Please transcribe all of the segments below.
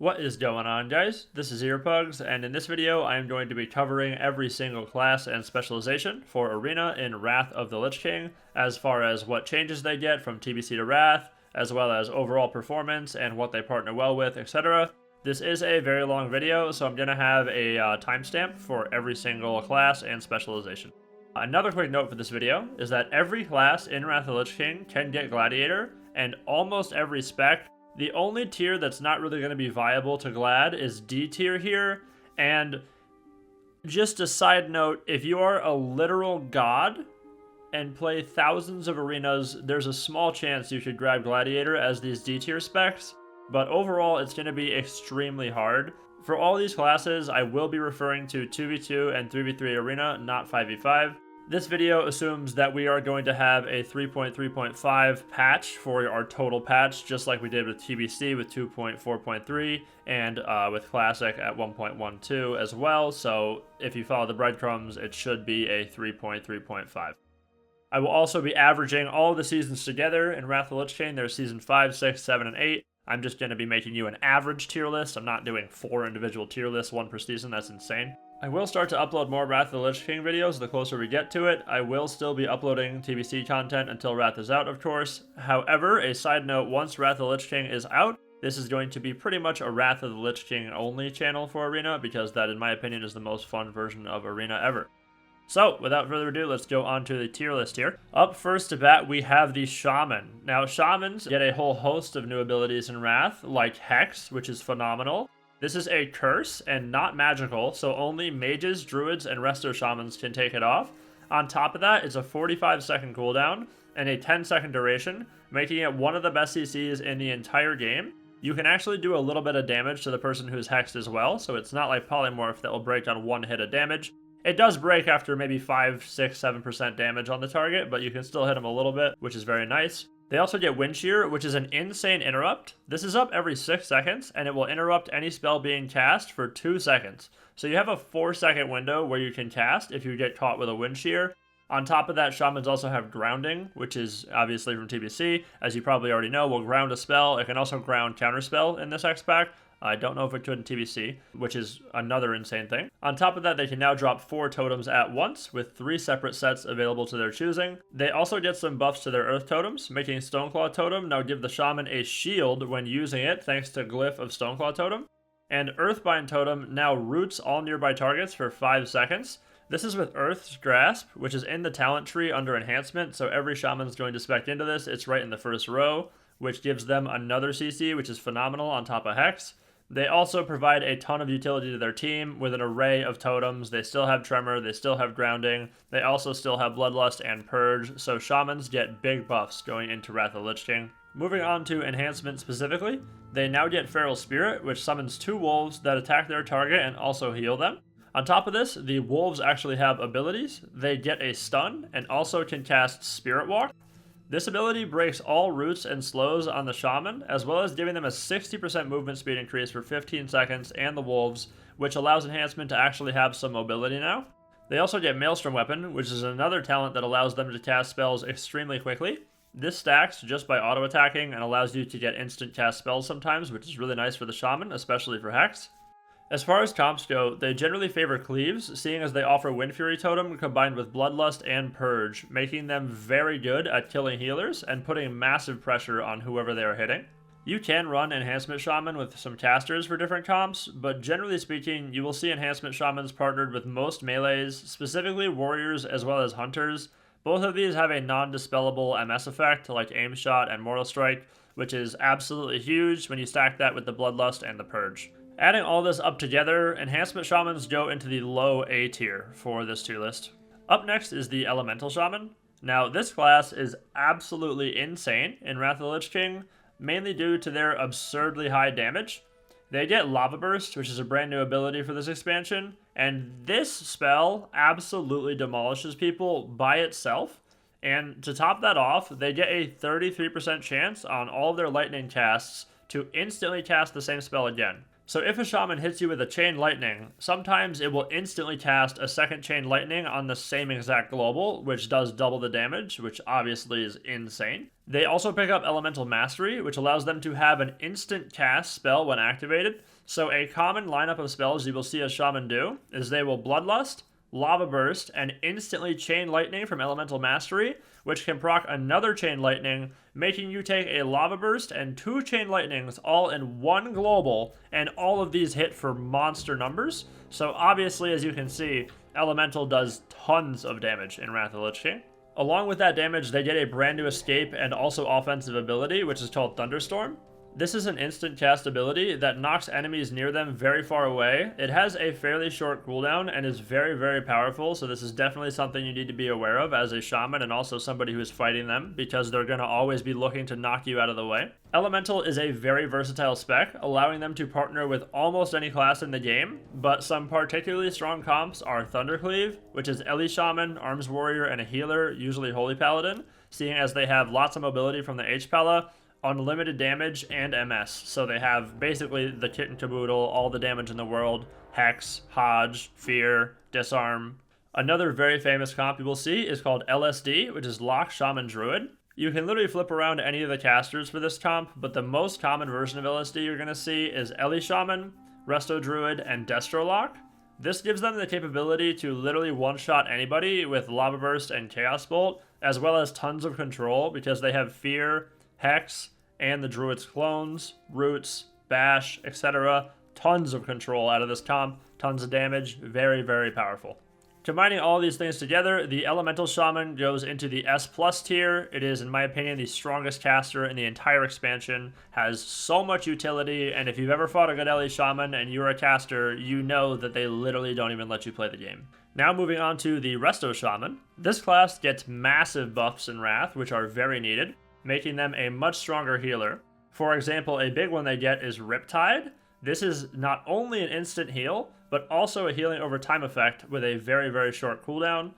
What is going on, guys? This is Earpugs, and in this video I am going to be covering every single class and specialization for Arena in Wrath of the Lich King, as far as what changes they get from TBC to Wrath, as well as overall performance and what they partner well with, etc. This is a very long video, so I'm going to have a timestamp for every single class and specialization. Another quick note for this video is that every class in Wrath of the Lich King can get Gladiator, and almost every spec. The only tier that's not really going to be viable to Glad is D tier here, and just a side note, if you are a literal god and play thousands of arenas, there's a small chance you should grab Gladiator as these D tier specs, but overall it's going to be extremely hard. For all these classes, I will be referring to 2v2 and 3v3 arena, not 5v5. This video assumes that we are going to have a 3.3.5 patch for our total patch, just like we did with TBC with 2.4.3 and with Classic at 1.12 as well. So if you follow the breadcrumbs, it should be a 3.3.5. I will also be averaging all the seasons together in Wrath of the Lich King. There's season 5, 6, 7, and 8. I'm just going to be making you an average tier list. I'm not doing 4 individual tier lists, 1 per season. That's insane. I will start to upload more Wrath of the Lich King videos the closer we get to it. I will still be uploading TBC content until Wrath is out, of course. However, a side note, once Wrath of the Lich King is out, this is going to be pretty much a Wrath of the Lich King only channel for Arena, because that, in my opinion, is the most fun version of Arena ever. So, without further ado, let's go on to the tier list here. Up first to bat, we have the Shaman. Now, Shamans get a whole host of new abilities in Wrath, like Hex, which is phenomenal. This is a curse and not magical, so only mages, druids, and resto shamans can take it off. On top of that, it's a 45-second cooldown and a 10-second duration, making it one of the best CCs in the entire game. You can actually do a little bit of damage to the person who's hexed as well, so it's not like Polymorph that will break on one hit of damage. It does break after maybe 5, 6, 7% damage on the target, but you can still hit them a little bit, which is very nice. They also get Wind Shear, which is an insane interrupt. This is up every 6 seconds, and it will interrupt any spell being cast for 2 seconds. So you have a 4-second window where you can cast if you get caught with a Wind Shear. On top of that, Shamans also have Grounding, which is obviously from TBC. As you probably already know, will ground a spell. It can also ground Counterspell in this X-Pack. I don't know if it could in TBC, which is another insane thing. On top of that, they can now drop 4 totems at once, with 3 separate sets available to their choosing. They also get some buffs to their Earth totems, making Stoneclaw Totem now give the Shaman a shield when using it, thanks to Glyph of Stoneclaw Totem. And Earthbind Totem now roots all nearby targets for 5 seconds. This is with Earth's Grasp, which is in the talent tree under Enhancement, so every Shaman's going to spec into this. It's right in the first row, which gives them another CC, which is phenomenal on top of Hex. They also provide a ton of utility to their team with an array of totems. They still have Tremor, they still have Grounding, they also still have Bloodlust and Purge, so Shamans get big buffs going into Wrath of the Lich King. Moving on to Enhancement specifically, they now get Feral Spirit, which summons 2 wolves that attack their target and also heal them. On top of this, the wolves actually have abilities. They get a stun and also can cast Spirit Walk. This ability breaks all roots and slows on the Shaman, as well as giving them a 60% movement speed increase for 15 seconds and the wolves, which allows Enhancement to actually have some mobility now. They also get Maelstrom Weapon, which is another talent that allows them to cast spells extremely quickly. This stacks just by auto-attacking and allows you to get instant cast spells sometimes, which is really nice for the Shaman, especially for Hex. As far as comps go, they generally favor Cleaves, seeing as they offer Wind Fury Totem combined with Bloodlust and Purge, making them very good at killing healers and putting massive pressure on whoever they are hitting. You can run Enhancement Shaman with some casters for different comps, but generally speaking, you will see Enhancement Shamans partnered with most melees, specifically Warriors as well as Hunters. Both of these have a non-dispellable MS effect like Aim Shot and Mortal Strike, which is absolutely huge when you stack that with the Bloodlust and the Purge. Adding all this up together, Enhancement Shamans go into the low A tier for this tier list. Up next is the Elemental Shaman. Now, this class is absolutely insane in Wrath of the Lich King, mainly due to their absurdly high damage. They get Lava Burst, which is a brand new ability for this expansion, and this spell absolutely demolishes people by itself. And to top that off, they get a 33% chance on all of their lightning casts to instantly cast the same spell again. So if a Shaman hits you with a Chain Lightning, sometimes it will instantly cast a second Chain Lightning on the same exact global, which does double the damage, which obviously is insane. They also pick up Elemental Mastery, which allows them to have an instant cast spell when activated. So a common lineup of spells you will see a Shaman do is they will Bloodlust, Lava Burst, and instantly Chain Lightning from Elemental Mastery, which can proc another Chain Lightning, making you take a Lava Burst and 2 Chain Lightnings all in one global, and all of these hit for monster numbers. So obviously, as you can see, Elemental does tons of damage in Wrath of the Lich King. Along with that damage, they get a brand new escape and also offensive ability, which is called Thunderstorm. This is an instant cast ability that knocks enemies near them very far away. It has a fairly short cooldown and is very, very powerful, so this is definitely something you need to be aware of as a Shaman and also somebody who is fighting them, because they're going to always be looking to knock you out of the way. Elemental is a very versatile spec, allowing them to partner with almost any class in the game, but some particularly strong comps are Thundercleave, which is Ellie Shaman, Arms Warrior, and a healer, usually Holy Paladin, seeing as they have lots of mobility from the H-Pala, unlimited damage, and MS. So they have basically the kit and caboodle, all the damage in the world: Hex, Hodge, Fear, Disarm. Another very famous comp you will see is called LSD, which is Lock, Shaman, Druid. You can literally flip around any of the casters for this comp, but the most common version of LSD you're going to see is Ellie Shaman, Resto Druid, and Destro Lock. This gives them the capability to literally one-shot anybody with Lava Burst and Chaos Bolt, as well as tons of control because they have Fear, Hex, and the Druid's clones, Roots, Bash, etc. Tons of control out of this comp, tons of damage, very, very powerful. Combining all these things together, the Elemental Shaman goes into the S+ tier. It is, in my opinion, the strongest caster in the entire expansion, has so much utility, and if you've ever fought a good Ellie Shaman and you're a caster, you know that they literally don't even let you play the game. Now moving on to the Resto Shaman. This class gets massive buffs in Wrath, which are very needed, making them a much stronger healer. For example, a big one they get is Riptide. This is not only an instant heal, but also a healing over time effect with a very, very short cooldown.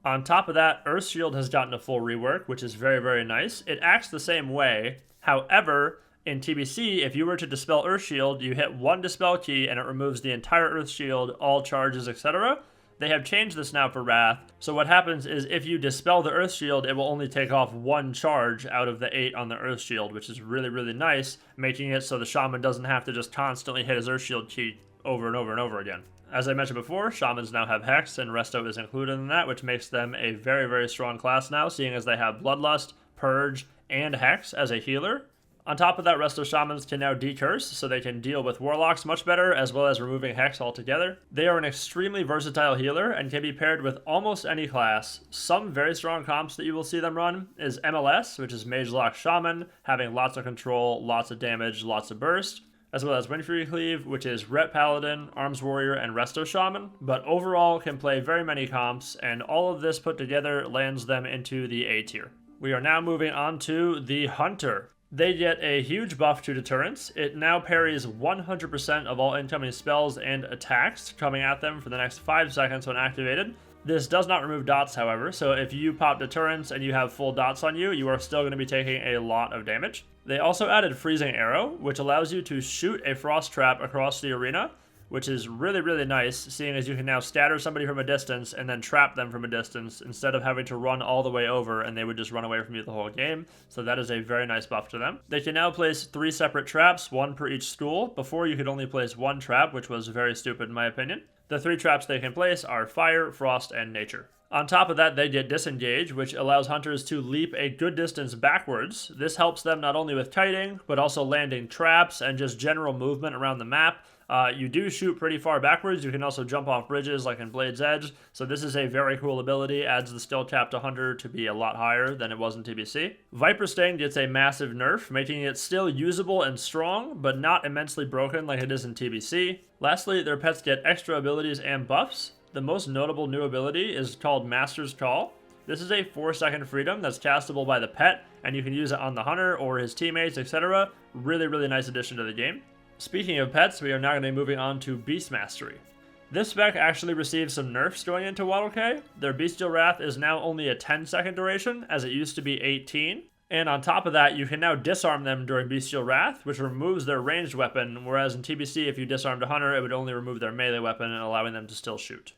On top of that, Earth Shield has gotten a full rework, which is very, very nice. It acts the same way. However, in TBC, if you were to dispel Earth Shield, you hit one dispel key and it removes the entire Earth Shield, all charges, etc. They have changed this now for Wrath, so what happens is if you dispel the Earth Shield, it will only take off 1 charge out of the 8 on the Earth Shield, which is really, really nice, making it so the Shaman doesn't have to just constantly hit his Earth Shield key over and over and over again. As I mentioned before, Shamans now have Hex, and Resto is included in that, which makes them a very, very strong class now, seeing as they have Bloodlust, Purge, and Hex as a healer. On top of that, Resto Shamans can now decurse, so they can deal with Warlocks much better, as well as removing Hex altogether. They are an extremely versatile healer, and can be paired with almost any class. Some very strong comps that you will see them run is MLS, which is Mage Lock Shaman, having lots of control, lots of damage, lots of burst, as well as Windfury Cleave, which is Ret Paladin, Arms Warrior, and Resto Shaman, but overall can play very many comps, and all of this put together lands them into the A tier. We are now moving on to the Hunter. They get a huge buff to deterrence. It now parries 100% of all incoming spells and attacks coming at them for the next 5 seconds when activated. This does not remove dots, however, so if you pop deterrence and you have full dots on you, you are still going to be taking a lot of damage. They also added Freezing Arrow, which allows you to shoot a frost trap across the arena, which is really, really nice, seeing as you can now scatter somebody from a distance and then trap them from a distance instead of having to run all the way over and they would just run away from you the whole game. So that is a very nice buff to them. They can now place 3 separate traps, 1 per each school. Before you could only place 1 trap, which was very stupid in my opinion. The 3 traps they can place are Fire, Frost, and Nature. On top of that, they get Disengage, which allows hunters to leap a good distance backwards. This helps them not only with kiting, but also landing traps and just general movement around the map. You do shoot pretty far backwards. You can also jump off bridges like in Blade's Edge. So this is a very cool ability. Adds the skill cap to Hunter to be a lot higher than it was in TBC. Viper Sting gets a massive nerf, making it still usable and strong, but not immensely broken like it is in TBC. Lastly, their pets get extra abilities and buffs. The most notable new ability is called Master's Call. This is a 4-second freedom that's castable by the pet, and you can use it on the hunter or his teammates, etc. Really, really nice addition to the game. Speaking of pets, we are now going to be moving on to Beast Mastery. This spec actually received some nerfs going into Wotlk. Their Bestial Wrath is now only a 10-second duration, as it used to be 18. And on top of that, you can now disarm them during Bestial Wrath, which removes their ranged weapon, whereas in TBC, if you disarmed a hunter, it would only remove their melee weapon, allowing them to still shoot.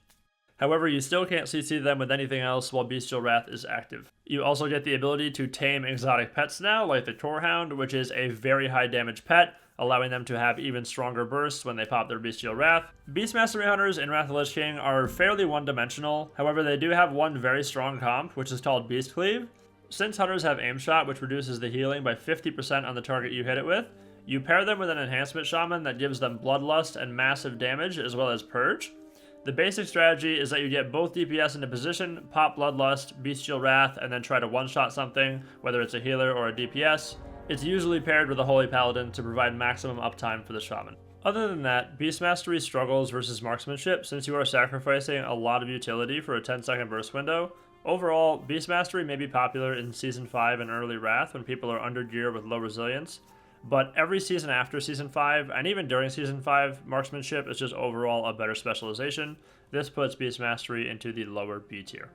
However, you still can't CC them with anything else while Bestial Wrath is active. You also get the ability to tame exotic pets now, like the Torhound, which is a very high damage pet, allowing them to have even stronger bursts when they pop their Bestial Wrath. Beast Mastery Hunters in Wrath of the Lich King are fairly one-dimensional, however they do have one very strong comp, which is called Beast Cleave. Since hunters have aim shot, which reduces the healing by 50% on the target you hit it with, you pair them with an Enhancement Shaman that gives them Bloodlust and massive damage, as well as Purge. The basic strategy is that you get both DPS into position, pop Bloodlust, Bestial Wrath, and then try to one-shot something, whether it's a healer or a DPS. It's usually paired with a Holy Paladin to provide maximum uptime for the Shaman. Other than that, Beast Mastery struggles versus Marksmanship since you are sacrificing a lot of utility for a 10-second burst window. Overall, Beast Mastery may be popular in Season 5 and early Wrath when people are under gear with low resilience, but every season after Season 5, and even during Season 5, Marksmanship is just overall a better specialization. This puts Beast Mastery into the lower B tier.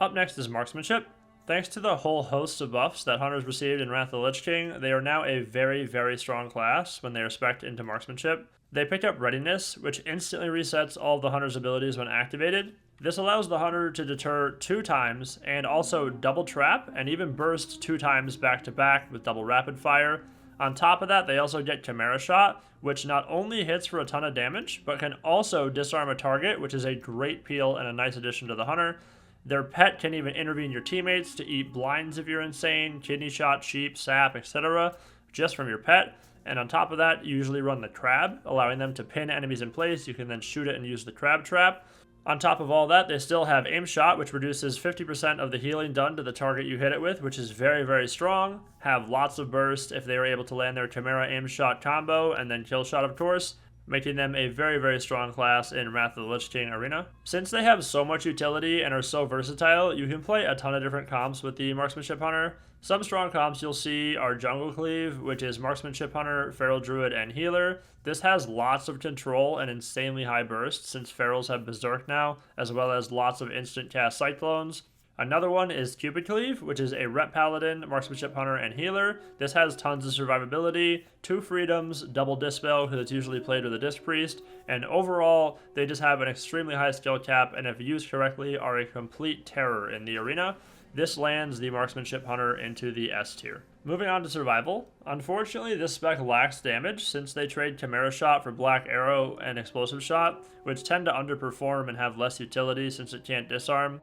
Up next is Marksmanship. Thanks to the whole host of buffs that hunters received in Wrath of the Lich King, they are now a very, very strong class when they are spec'd into Marksmanship. They picked up Readiness, which instantly resets all of the hunter's abilities when activated. This allows the hunter to deter 2 times, and also double trap, and even burst 2 times back to back with double rapid fire. On top of that, they also get Chimera Shot, which not only hits for a ton of damage, but can also disarm a target, which is a great peel and a nice addition to the hunter. Their pet can even intervene your teammates to eat blinds if you're insane, kidney shot, sheep, sap, etc., just from your pet. And on top of that, you usually run the crab, allowing them to pin enemies in place. You can then shoot it and use the crab trap. On top of all that, they still have Aim Shot, which reduces 50% of the healing done to the target you hit it with, which is very, very strong. Have lots of burst if they are able to land their Chimera Aim Shot combo, and then Kill Shot, of course, making them a very, very strong class in Wrath of the Lich King arena. Since they have so much utility and are so versatile, you can play a ton of different comps with the Marksmanship Hunter. Some strong comps you'll see are Jungle Cleave, which is Marksmanship Hunter, Feral Druid, and Healer. This has lots of control and insanely high burst since Ferals have Berserk now, as well as lots of instant cast Cyclones. Another one is Cupid Cleave, which is a Rep Paladin, Marksmanship Hunter, and Healer. This has tons of survivability, 2 freedoms, double Dispel because it's usually played with a Disc Priest, and overall, they just have an extremely high skill cap and if used correctly are a complete terror in the arena. This lands the Marksmanship Hunter into the S tier. Moving on to Survival. Unfortunately, this spec lacks damage since they trade Chimera Shot for Black Arrow and Explosive Shot, which tend to underperform and have less utility since it can't disarm.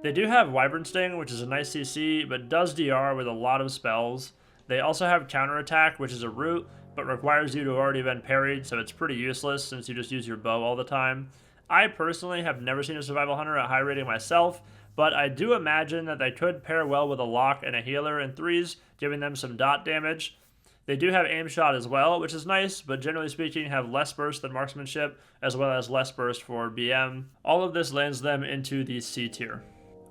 They do have Wyvern Sting, which is a nice CC, but does DR with a lot of spells. They also have Counterattack, which is a root, but requires you to have already been parried, so it's pretty useless since you just use your bow all the time. I personally have never seen a Survival Hunter at high rating myself, but I do imagine that they could pair well with a Lock and a Healer in 3s, giving them some dot damage. They do have Aim Shot as well, which is nice, but generally speaking have less burst than Marksmanship, as well as less burst for BM. All of this lands them into the C tier.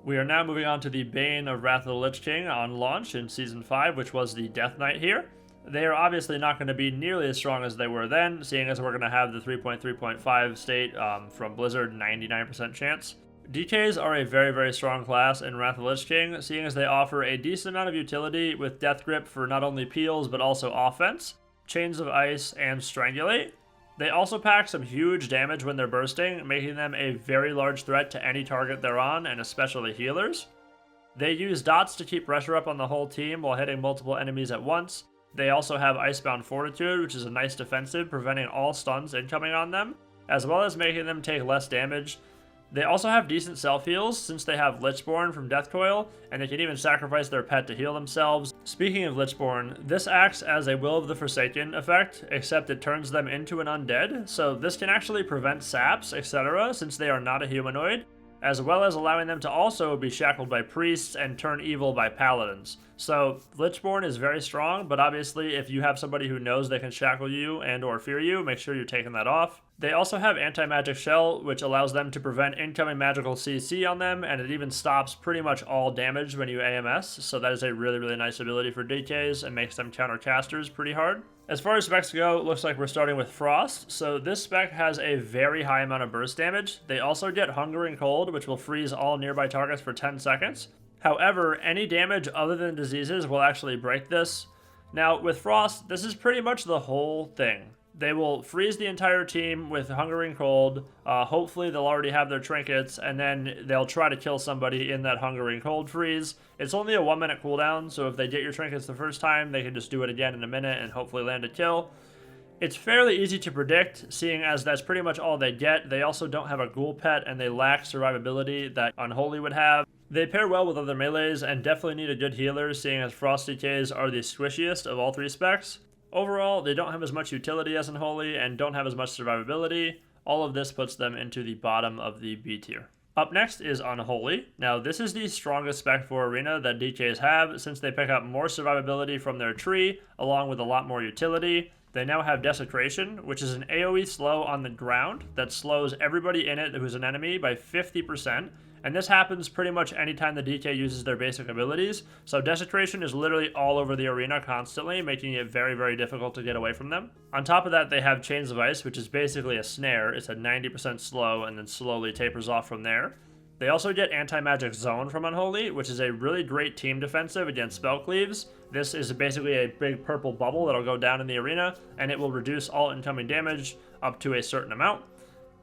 We are now moving on to the Bane of Wrath of the Lich King on launch in Season 5, which was the Death Knight here. They are obviously not going to be nearly as strong as they were then, seeing as we're going to have the 3.3.5 state from Blizzard, 99% chance. DKs are a very, very strong class in Wrath of the Lich King, seeing as they offer a decent amount of utility with Death Grip for not only peels but also offense, Chains of Ice, and Strangulate. They also pack some huge damage when they're bursting, making them a very large threat to any target they're on, and especially healers. They use dots to keep pressure up on the whole team while hitting multiple enemies at once. They also have Icebound Fortitude, which is a nice defensive, preventing all stuns incoming on them, as well as making them take less damage. They also have decent self-heals since they have Lichborn from Death Coil, and they can even sacrifice their pet to heal themselves. Speaking of Lichborn, this acts as a Will of the Forsaken effect, except it turns them into an undead, so this can actually prevent saps, etc., since they are not a humanoid, as well as allowing them to also be shackled by priests and turn evil by paladins. So Lichborn is very strong, but obviously if you have somebody who knows they can shackle you and or fear you, make sure you're taking that off. They also have Anti-Magic Shell, which allows them to prevent incoming magical CC on them, and it even stops pretty much all damage when you AMS, so that is a really, really nice ability for DKs and makes them countercasters pretty hard. As far as specs go, it looks like we're starting with Frost, so this spec has a very high amount of burst damage. They also get Hunger and Cold, which will freeze all nearby targets for 10 seconds. However, any damage other than diseases will actually break this. Now, with Frost, this is pretty much the whole thing. They will freeze the entire team with Hungering Cold. Hopefully they'll already have their trinkets, and then they'll try to kill somebody in that Hungering Cold freeze. It's only a 1 minute cooldown, so if they get your trinkets the first time, they can just do it again in a minute and hopefully land a kill. It's fairly easy to predict, seeing as that's pretty much all they get. They also don't have a ghoul pet, and they lack survivability that Unholy would have. They pair well with other melees, and definitely need a good healer, seeing as Frost DKs are the squishiest of all 3 specs. Overall, they don't have as much utility as Unholy, and don't have as much survivability. All of this puts them into the bottom of the B tier. Up next is Unholy. Now, this is the strongest spec for Arena that DKs have, since they pick up more survivability from their tree, along with a lot more utility. They now have Desecration, which is an AoE slow on the ground that slows everybody in it who's an enemy by 50%, and this happens pretty much anytime the DK uses their basic abilities, so Desecration is literally all over the arena constantly, making it very, very difficult to get away from them. On top of that, they have Chains of Ice, which is basically a snare. It's a 90% slow and then slowly tapers off from there. They also get Anti-Magic Zone from Unholy, which is a really great team defensive against spell cleaves. This is basically a big purple bubble that'll go down in the arena, and it will reduce all incoming damage up to a certain amount.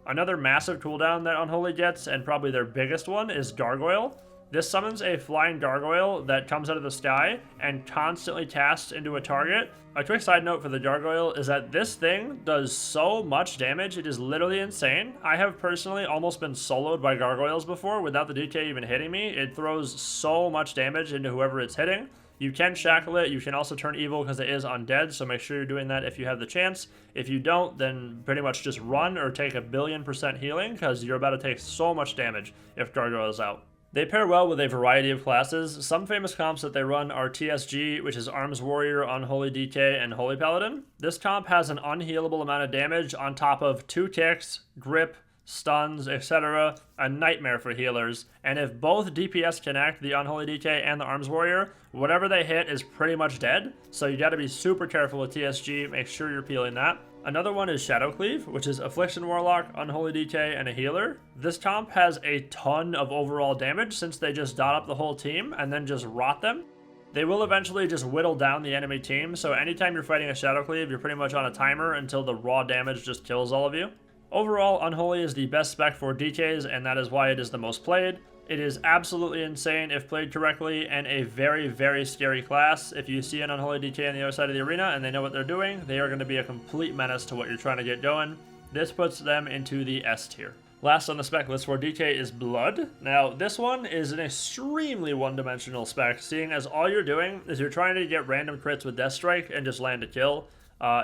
Another massive cooldown that Unholy gets, and probably their biggest one, is Gargoyle. This summons a flying gargoyle that comes out of the sky and constantly casts into a target. A quick side note for the gargoyle is that this thing does so much damage, it is literally insane. I have personally almost been soloed by gargoyles before without the DK even hitting me. It throws so much damage into whoever it's hitting. You can shackle it, you can also turn evil because it is undead, so make sure you're doing that if you have the chance. If you don't, then pretty much just run or take 1,000,000,000% healing, because you're about to take so much damage if Gargoyle's out. They pair well with a variety of classes. Some famous comps that they run are TSG, which is Arms Warrior, Unholy DK, and Holy Paladin. This comp has an unhealable amount of damage on top of 2 ticks, grip, stuns, etc. A nightmare for healers. And if both DPS connect, the Unholy DK and the Arms Warrior, whatever they hit is pretty much dead. So you gotta be super careful with TSG, make sure you're peeling that. Another one is Shadow Cleave, which is Affliction Warlock, Unholy DK, and a healer. This comp has a ton of overall damage since they just dot up the whole team and then just rot them. They will eventually just whittle down the enemy team, so anytime you're fighting a Shadow Cleave, you're pretty much on a timer until the raw damage just kills all of you. Overall, Unholy is the best spec for DKs, and that is why it is the most played. It is absolutely insane if played correctly, and a very, very scary class. If you see an Unholy DK on the other side of the arena and they know what they're doing, they are going to be a complete menace to what you're trying to get going. This puts them into the S tier. Last on the spec list for DK is Blood. Now, this one is an extremely one-dimensional spec, seeing as all you're doing is you're trying to get random crits with Death Strike and just land a kill.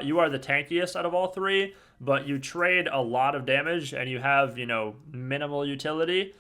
You are the tankiest out of all 3, but you trade a lot of damage and you have, minimal utility.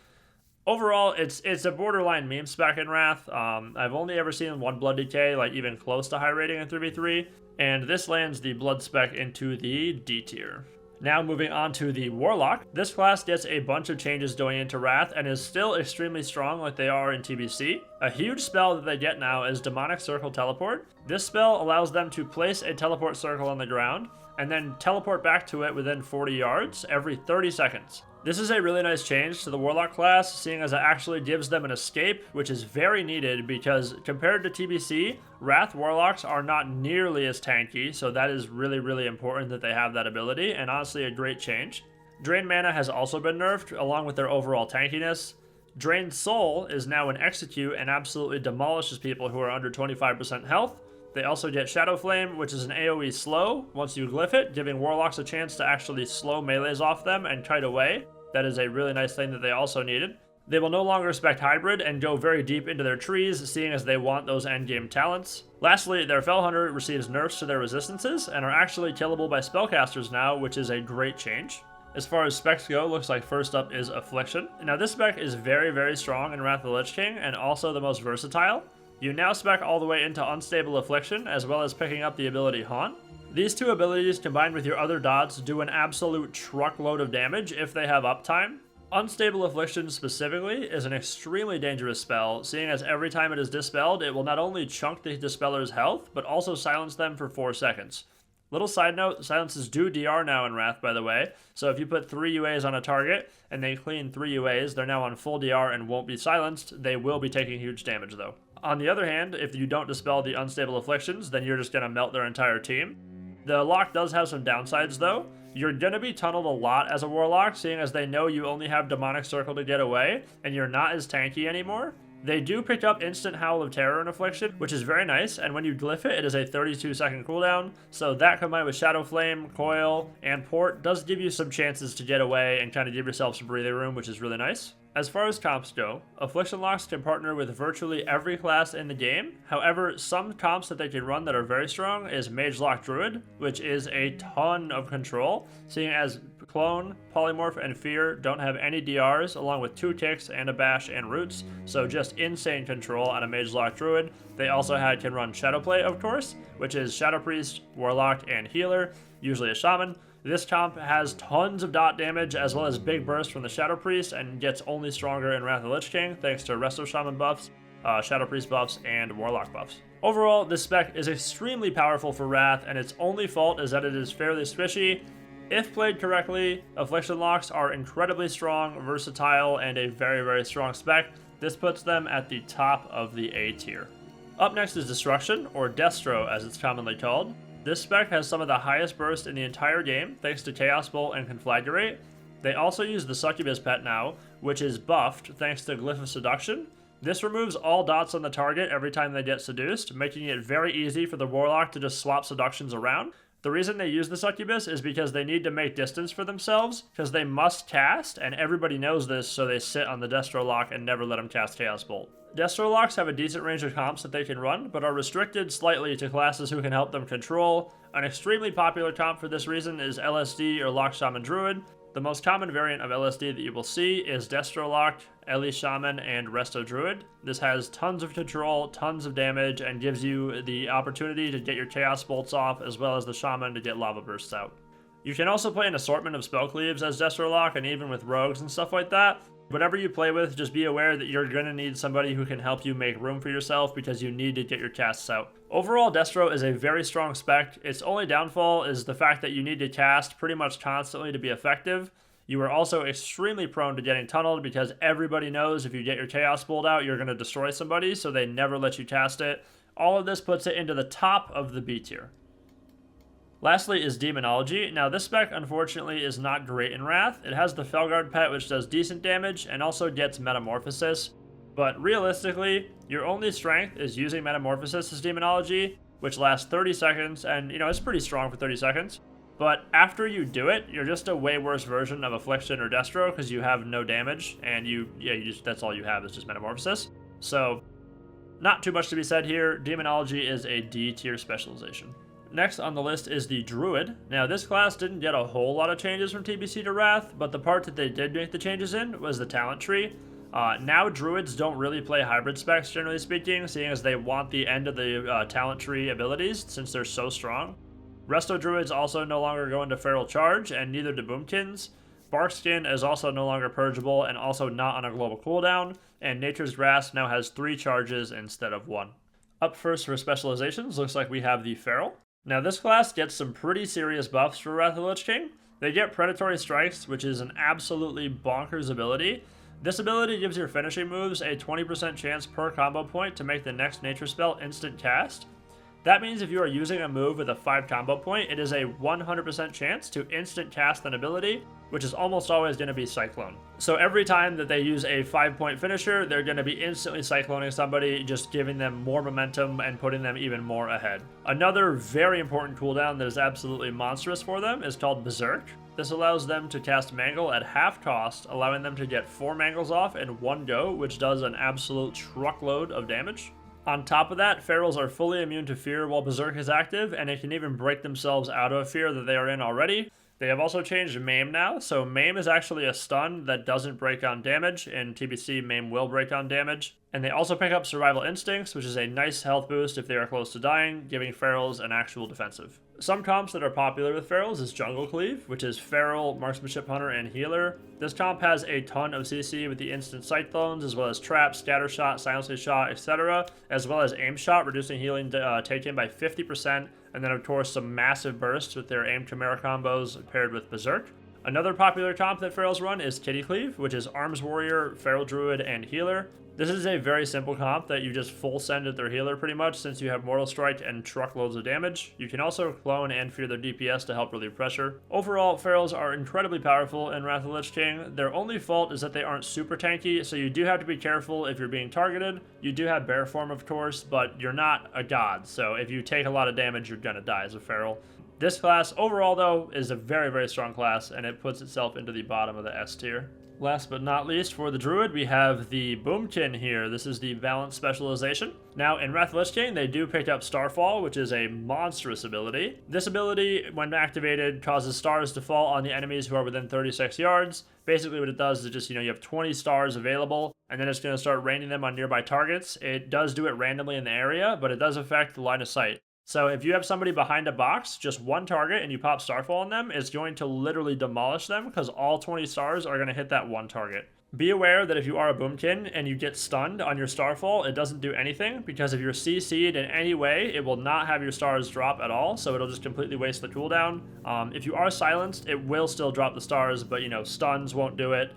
Overall, it's a borderline meme spec in Wrath. I've only ever seen one Blood DK, even close to high rating in 3v3, and this lands the Blood spec into the D tier. Now moving on to the Warlock. This class gets a bunch of changes going into Wrath and is still extremely strong like they are in TBC. A huge spell that they get now is Demonic Circle Teleport. This spell allows them to place a teleport circle on the ground and then teleport back to it within 40 yards every 30 seconds. This is a really nice change to the Warlock class, seeing as it actually gives them an escape, which is very needed because compared to TBC, Wrath Warlocks are not nearly as tanky, so that is really, really important that they have that ability, and honestly a great change. Drain Mana has also been nerfed, along with their overall tankiness. Drain Soul is now an execute and absolutely demolishes people who are under 25% health. They also get Shadow Flame, which is an AoE slow once you glyph it, giving Warlocks a chance to actually slow melees off them and kite away. That is a really nice thing that they also needed. They will no longer spec Hybrid and go very deep into their trees, seeing as they want those endgame talents. Lastly, their Fell Hunter receives nerfs to their resistances and are actually killable by spellcasters now, which is a great change. As far as specs go, looks like first up is Affliction. Now this spec is very, very strong in Wrath of the Lich King and also the most versatile. You now spec all the way into Unstable Affliction, as well as picking up the ability Haunt. These 2 abilities, combined with your other dots, do an absolute truckload of damage if they have uptime. Unstable Affliction specifically is an extremely dangerous spell, seeing as every time it is dispelled, it will not only chunk the dispeller's health, but also silence them for 4 seconds. Little side note, silences do DR now in Wrath, by the way. So if you put 3 UAs on a target and they clean 3 UAs, they're now on full DR and won't be silenced. They will be taking huge damage though. On the other hand, if you don't dispel the unstable afflictions, then you're just going to melt their entire team. The lock does have some downsides though. You're going to be tunneled a lot as a Warlock, seeing as they know you only have Demonic Circle to get away, and you're not as tanky anymore. They do pick up instant Howl of Terror and Affliction, which is very nice, and when you glyph it, it is a 32-second cooldown, so that combined with Shadow Flame, Coil, and Port does give you some chances to get away and kind of give yourself some breathing room, which is really nice. As far as comps go, Affliction locks can partner with virtually every class in the game. However, some comps that they can run that are very strong is Mage Lock Druid, which is a ton of control, seeing as Clone, Polymorph, and Fear don't have any DRs, along with 2 ticks and a bash and roots, so just insane control on a Mage Lock Druid. They also can run Shadowplay, of course, which is Shadow Priest, Warlock, and Healer, usually a Shaman. This comp has tons of dot damage as well as big burst from the Shadow Priest and gets only stronger in Wrath of the Lich King thanks to Resto Shaman buffs, Shadow Priest buffs, and Warlock buffs. Overall, this spec is extremely powerful for Wrath, and its only fault is that it is fairly squishy. If played correctly, Affliction locks are incredibly strong, versatile, and a very, very strong spec. This puts them at the top of the A tier. Up next is Destruction, or Destro as it's commonly called. This spec has some of the highest burst in the entire game, thanks to Chaos Bolt and Conflagrate. They also use the Succubus pet now, which is buffed thanks to Glyph of Seduction. This removes all dots on the target every time they get seduced, making it very easy for the Warlock to just swap seductions around. The reason they use the Succubus is because they need to make distance for themselves, because they must cast, and everybody knows this, so they sit on the Destro lock and never let them cast Chaos Bolt. Destro locks have a decent range of comps that they can run, but are restricted slightly to classes who can help them control. An extremely popular comp for this reason is LSD or Lock Shaman Druid. The most common variant of LSD that you will see is Destro Lock, Eli Shaman, and Resto Druid. This has tons of control, tons of damage, and gives you the opportunity to get your Chaos Bolts off, as well as the Shaman to get Lava Bursts out. You can also play an assortment of spell cleaves as Destro Lock, and even with rogues and stuff like that. Whatever you play with, just be aware that you're going to need somebody who can help you make room for yourself because you need to get your casts out. Overall, Destro is a very strong spec. Its only downfall is the fact that you need to cast pretty much constantly to be effective. You are also extremely prone to getting tunneled because everybody knows if you get your Chaos Bolt out, you're going to destroy somebody, so they never let you cast it. All of this puts it into the top of the B tier. Lastly is Demonology. Now this spec unfortunately is not great in Wrath. It has the Felguard pet which does decent damage and also gets Metamorphosis. But realistically, your only strength is using Metamorphosis as Demonology, which lasts 30 seconds and it's pretty strong for 30 seconds. But after you do it, you're just a way worse version of Affliction or Destro because you have no damage and that's all you have is just Metamorphosis. So not too much to be said here. Demonology is a D tier specialization. Next on the list is the Druid. Now this class didn't get a whole lot of changes from TBC to Wrath, but the part that they did make the changes in was the talent tree. Now Druids don't really play hybrid specs generally speaking, seeing as they want the end of the talent tree abilities since they're so strong. Resto Druids also no longer go into Feral Charge, and neither do Boomkins. Barkskin is also no longer purgeable and also not on a global cooldown, and Nature's Grasp now has 3 charges instead of 1. Up first for specializations, looks like we have the Feral. Now this class gets some pretty serious buffs for Wrath of the Lich King. They get Predatory Strikes, which is an absolutely bonkers ability. This ability gives your finishing moves a 20% chance per combo point to make the next nature spell instant cast. That means if you are using a move with a 5 combo point, it is a 100% chance to instant cast an ability, which is almost always going to be Cyclone. So every time that they use a 5-point finisher, they're going to be instantly cycloning somebody, just giving them more momentum and putting them even more ahead. Another very important cooldown that is absolutely monstrous for them is called Berserk. This allows them to cast Mangle at half cost, allowing them to get 4 Mangles off in one go, which does an absolute truckload of damage. On top of that, Ferals are fully immune to fear while Berserk is active, and they can even break themselves out of a fear that they are in already. They have also changed Maim now, so Maim is actually a stun that doesn't break on damage. In TBC, Maim will break on damage. And they also pick up Survival Instincts, which is a nice health boost if they are close to dying, giving ferals an actual defensive. Some comps that are popular with ferals is Jungle Cleave, which is feral, marksmanship hunter, and healer. This comp has a ton of CC with the instant cyclones, as well as trap, scatter shot, silencing shot, etc., as well as aim shot, reducing healing taken by 50%, and then of course some massive bursts with their aim chimera combos paired with berserk. Another popular comp that ferals run is Kitty Cleave, which is arms warrior, feral druid, and healer. This is a very simple comp that you just full send at their healer pretty much, since you have Mortal Strike and truckloads of damage. You can also clone and fear their DPS to help relieve pressure. Overall, ferals are incredibly powerful in Wrath of the Lich King. Their only fault is that they aren't super tanky, so you do have to be careful if you're being targeted. You do have bear form, of course, but you're not a god, so if you take a lot of damage, you're gonna die as a feral. This class, overall though, is a very, very strong class, and it puts itself into the bottom of the S tier. Last but not least, for the Druid, we have the Boomkin here. This is the Balanced Specialization. Now, in Wrath of the Lich King, they do pick up Starfall, which is a monstrous ability. This ability, when activated, causes stars to fall on the enemies who are within 36 yards. Basically, what it does is just, you have 20 stars available, and then it's going to start raining them on nearby targets. It does do it randomly in the area, but it does affect the line of sight. So if you have somebody behind a box, just one target, and you pop Starfall on them, it's going to literally demolish them because all 20 stars are going to hit that one target. Be aware that if you are a Boomkin and you get stunned on your Starfall, it doesn't do anything, because if you're CC'd in any way, it will not have your stars drop at all, so it'll just completely waste the cooldown. If you are silenced, it will still drop the stars, but stuns won't do it.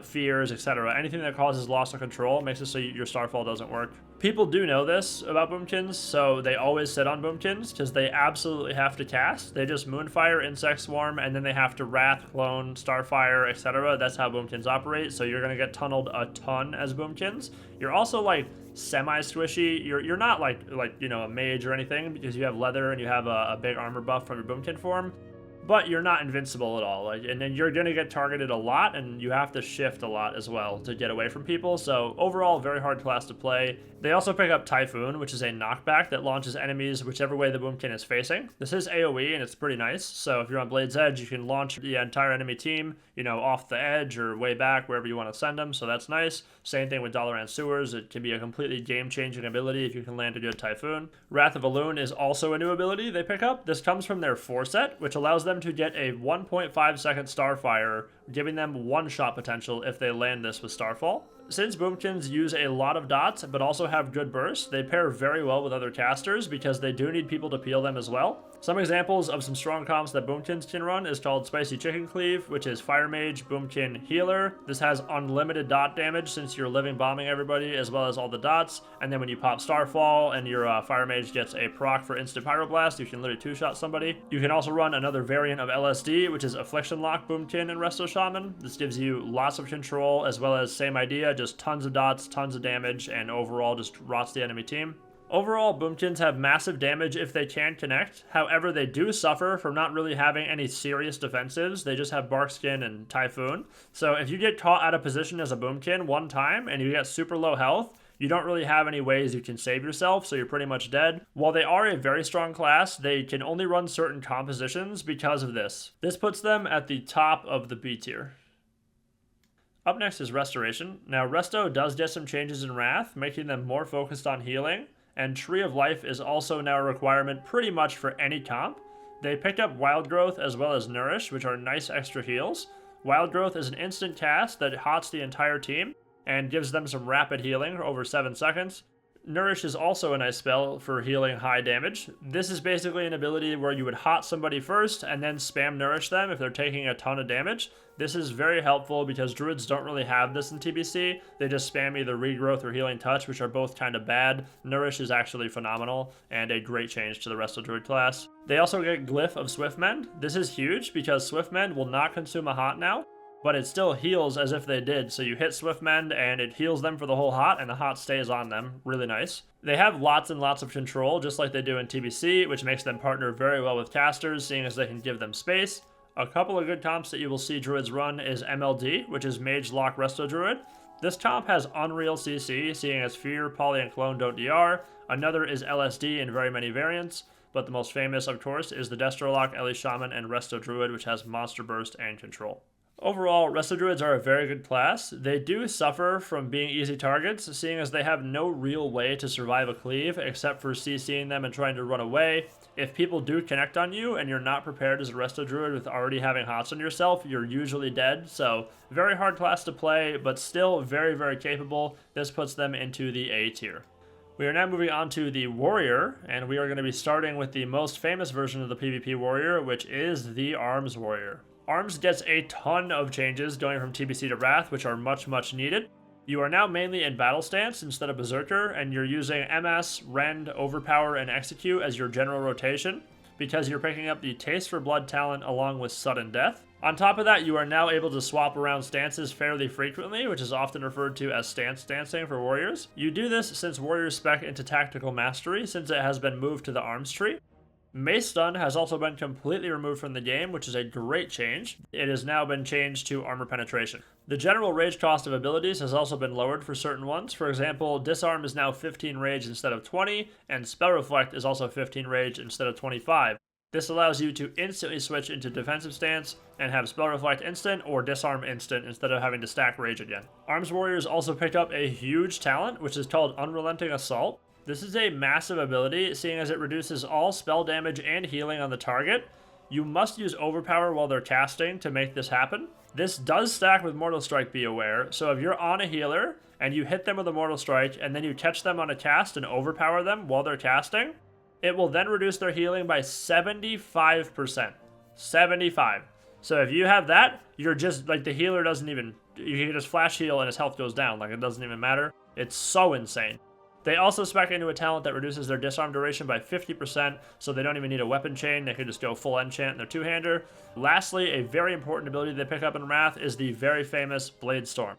Fears, etc. Anything that causes loss of control makes it so your Starfall doesn't work. People do know this about Boomkins, so they always sit on Boomkins, because they absolutely have to cast. They just Moonfire, Insect Swarm, and then they have to Wrath, Clone, Starfire, etc. That's how Boomkins operate, so you're going to get tunneled a ton as Boomkins. You're also, semi-squishy. You're not like a mage or anything, because you have leather and you have a big armor buff from your Boomkin form. But you're not invincible at all, and then you're going to get targeted a lot, and you have to shift a lot as well to get away from people, so overall, very hard class to play. They also pick up Typhoon, which is a knockback that launches enemies whichever way the Boomkin is facing. This is AoE, and it's pretty nice, so if you're on Blade's Edge, you can launch the entire enemy team, off the edge or way back, wherever you want to send them, so that's nice. Same thing with Dalaran Sewers. It can be a completely game-changing ability if you can land a good Typhoon. Wrath of Elune is also a new ability they pick up. This comes from their 4 set, which allows them to get a 1.5 second Starfire, giving them one-shot potential if they land this with Starfall. Since Boomkins use a lot of dots, but also have good burst, they pair very well with other casters because they do need people to peel them as well. Some examples of some strong comps that Boomkins can run is called Spicy Chicken Cleave, which is Fire Mage, Boomkin, Healer. This has unlimited dot damage since you're living bombing everybody as well as all the dots. And then when you pop Starfall and your Fire Mage gets a proc for instant Pyroblast, you can literally two-shot somebody. You can also run another variant of LSD, which is Affliction Lock, Boomkin, and Resto Shaman. This gives you lots of control as well as same idea, just tons of dots, tons of damage, and overall just rots the enemy team. Overall, Boomkins have massive damage if they can connect. However, they do suffer from not really having any serious defensives. They just have Barkskin and Typhoon. So if you get caught out of position as a Boomkin one time and you get super low health, you don't really have any ways you can save yourself, so you're pretty much dead. While they are a very strong class, they can only run certain compositions because of this. This puts them at the top of the B tier. Up next is Restoration. Now, Resto does get some changes in Wrath, making them more focused on healing, and Tree of Life is also now a requirement pretty much for any comp. They picked up Wild Growth as well as Nourish, which are nice extra heals. Wild Growth is an instant cast that hots the entire team and gives them some rapid healing over 7 seconds. Nourish is also a nice spell for healing high damage. This is basically an ability where you would hot somebody first and then spam Nourish them if they're taking a ton of damage. This is very helpful because Druids don't really have this in TBC. They just spam either Regrowth or Healing Touch, which are both kind of bad. Nourish is actually phenomenal and a great change to the rest of Druid class. They also get Glyph of Swiftmend. This is huge because Swiftmend will not consume a hot now, but it still heals as if they did. So you hit Swiftmend and it heals them for the whole hot, and the hot stays on them. Really nice. They have lots and lots of control, just like they do in TBC, which makes them partner very well with casters, seeing as they can give them space. A couple of good comps that you will see Druids run is MLD, which is Mage, Lock, Resto Druid. This comp has unreal CC, seeing as Fear, Poly, and Clone don't DR. Another is LSD in very many variants, but the most famous, of course, is the Destro Lock, Ellie Shaman, and Resto Druid, which has Monster Burst and Control. Overall, Resto Druids are a very good class. They do suffer from being easy targets, seeing as they have no real way to survive a cleave except for CCing them and trying to run away. If people do connect on you and you're not prepared as a Resto Druid with already having hots on yourself, you're usually dead. So, very hard class to play, but still very, very capable. This puts them into the A tier. We are now moving on to the Warrior, and we are going to be starting with the most famous version of the PvP Warrior, which is the Arms Warrior. Arms gets a ton of changes going from TBC to Wrath, which are much, much needed. You are now mainly in Battle Stance instead of Berserker, and you're using MS, Rend, Overpower, and Execute as your general rotation, because you're picking up the Taste for Blood talent along with Sudden Death. On top of that, you are now able to swap around stances fairly frequently, which is often referred to as stance dancing for warriors. You do this since warriors spec into Tactical Mastery, since it has been moved to the Arms tree. Mace Stun has also been completely removed from the game, which is a great change. It has now been changed to Armor Penetration. The general rage cost of abilities has also been lowered for certain ones. For example, Disarm is now 15 rage instead of 20, and Spell Reflect is also 15 rage instead of 25. This allows you to instantly switch into defensive stance and have Spell Reflect instant or Disarm instant instead of having to stack rage again. Arms Warriors also picked up a huge talent, which is called Unrelenting Assault. This is a massive ability, seeing as it reduces all spell damage and healing on the target. You must use Overpower while they're casting to make this happen. This does stack with Mortal Strike, be aware, so if you're on a healer and you hit them with a Mortal Strike and then you catch them on a cast and overpower them while they're casting, it will then reduce their healing by 75%. 75. So if you have that, you're just, like, the healer doesn't even, you can just flash heal and his health goes down, like it doesn't even matter. It's so insane. They also spec into a talent that reduces their disarm duration by 50%, so they don't even need a weapon chain. They can just go full enchant in their two-hander. Lastly, a very important ability they pick up in Wrath is the very famous Blade Storm.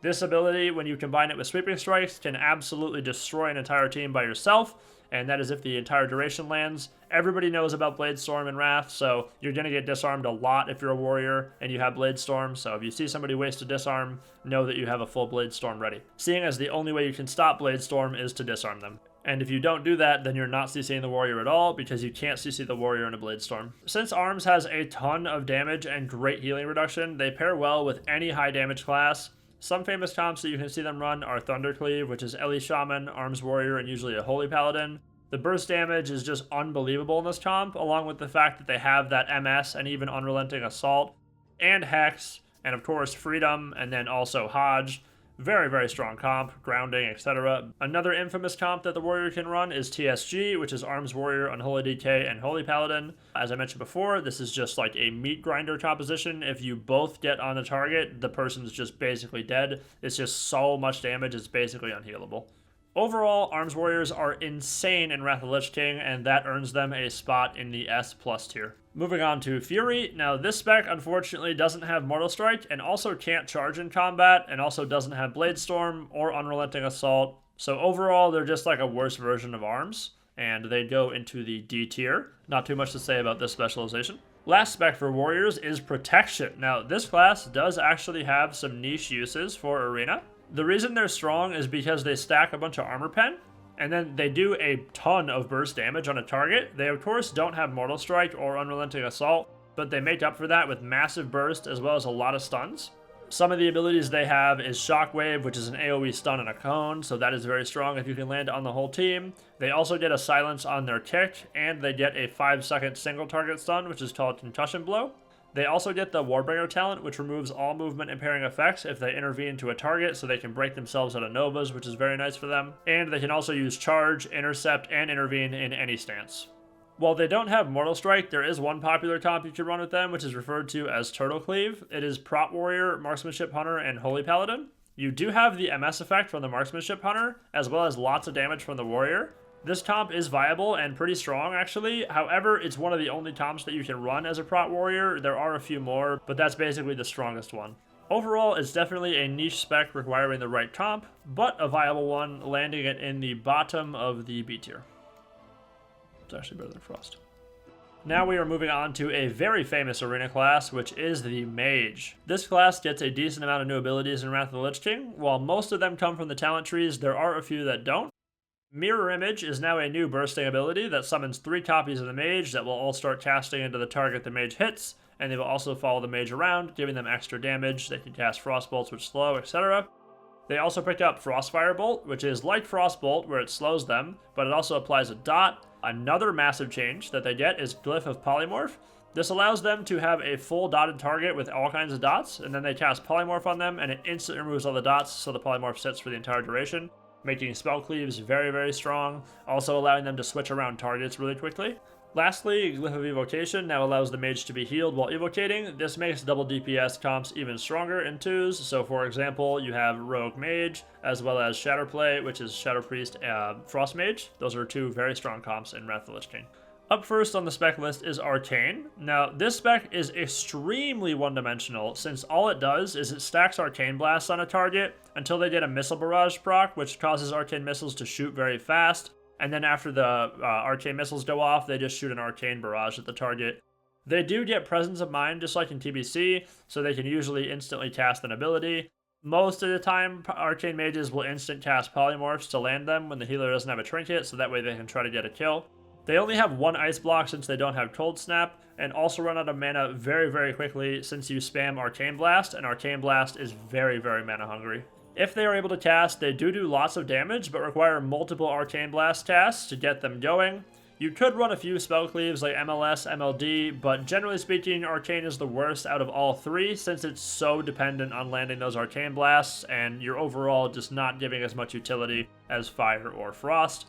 This ability, when you combine it with Sweeping Strikes, can absolutely destroy an entire team by yourself, and that is if the entire duration lands. Everybody knows about Blade Storm and Wrath, so you're going to get disarmed a lot if you're a warrior and you have Blade Storm, so if you see somebody waste a disarm, know that you have a full Blade Storm ready. Seeing as the only way you can stop Blade Storm is to disarm them. And if you don't do that, then you're not CCing the warrior at all, because you can't CC the warrior in a Blade Storm. Since Arms has a ton of damage and great healing reduction, they pair well with any high damage class. Some famous comps that you can see them run are Thundercleave, which is Ellie Shaman, Arms Warrior, and usually a Holy Paladin. The burst damage is just unbelievable in this comp, along with the fact that they have that MS and even Unrelenting Assault, and Hex, and of course Freedom, and then also Hodge. Very, very strong comp, grounding, etc. Another infamous comp that the warrior can run is TSG, which is Arms Warrior, Unholy DK, and Holy Paladin. As I mentioned before, this is just like a meat grinder composition. If you both get on the target, the person's just basically dead. It's just so much damage, it's basically unhealable. Overall, Arms Warriors are insane in Wrath of the Lich King, and that earns them a spot in the S+ tier. Moving on to Fury. Now, this spec, unfortunately, doesn't have Mortal Strike, and also can't charge in combat, and also doesn't have Blade Storm or Unrelenting Assault. So overall, they're just like a worse version of Arms, and they go into the D tier. Not too much to say about this specialization. Last spec for Warriors is Protection. Now, this class does actually have some niche uses for Arena. The reason they're strong is because they stack a bunch of armor pen, and then they do a ton of burst damage on a target. They of course don't have Mortal Strike or Unrelenting Assault, but they make up for that with massive burst as well as a lot of stuns. Some of the abilities they have is Shockwave, which is an AoE stun and a cone, so that is very strong if you can land on the whole team. They also get a silence on their kick, and they get a 5-second single target stun, which is called Concussion Blow. They also get the Warbringer talent, which removes all movement impairing effects if they intervene to a target, so they can break themselves out of Novas, which is very nice for them. And they can also use Charge, Intercept, and Intervene in any stance. While they don't have Mortal Strike, there is one popular comp you can run with them, which is referred to as Turtle Cleave. It is Prot Warrior, Marksmanship Hunter, and Holy Paladin. You do have the MS effect from the Marksmanship Hunter, as well as lots of damage from the Warrior. This comp is viable and pretty strong, actually. However, it's one of the only comps that you can run as a Prot Warrior. There are a few more, but that's basically the strongest one. Overall, it's definitely a niche spec requiring the right comp, but a viable one, landing it in the bottom of the B tier. It's actually better than Frost. Now we are moving on to a very famous arena class, which is the Mage. This class gets a decent amount of new abilities in Wrath of the Lich King. While most of them come from the talent trees, there are a few that don't. Mirror Image is now a new bursting ability that summons 3 copies of the Mage that will all start casting into the target the Mage hits, and they will also follow the mage around, giving them extra damage. They can cast Frostbolts, which slow, etc. They also picked up Frostfire Bolt, which is like Frostbolt, where it slows them, but it also applies a dot. Another massive change that they get is Glyph of Polymorph. This allows them to have a full dotted target with all kinds of dots, and then they cast Polymorph on them, and it instantly removes all the dots, so the Polymorph sits for the entire duration, making spell cleaves very, very strong, also allowing them to switch around targets really quickly. Lastly, Glyph of Evocation now allows the mage to be healed while evocating. This makes double DPS comps even stronger in 2s. So for example, you have Rogue Mage, as well as Shadowplay, which is Shadow Priest, Frost Mage. Those are 2 very strong comps in Wrath of the Lich King. Up first on the spec list is Arcane. Now, this spec is extremely one-dimensional, since all it does is it stacks Arcane Blasts on a target until they get a Missile Barrage proc, which causes Arcane Missiles to shoot very fast. And then after the Arcane Missiles go off, they just shoot an Arcane Barrage at the target. They do get Presence of Mind, just like in TBC, so they can usually instantly cast an ability. Most of the time, Arcane Mages will instant cast Polymorphs to land them when the healer doesn't have a trinket, so that way they can try to get a kill. They only have 1 Ice Block since they don't have Cold Snap, and also run out of mana very, very quickly since you spam Arcane Blast, and Arcane Blast is very, very mana hungry. If they are able to cast, they do lots of damage, but require multiple Arcane Blast casts to get them going. You could run a few spell cleaves like MLS, MLD, but generally speaking, Arcane is the worst out of all 3 since it's so dependent on landing those Arcane Blasts, and you're overall just not giving as much utility as Fire or Frost.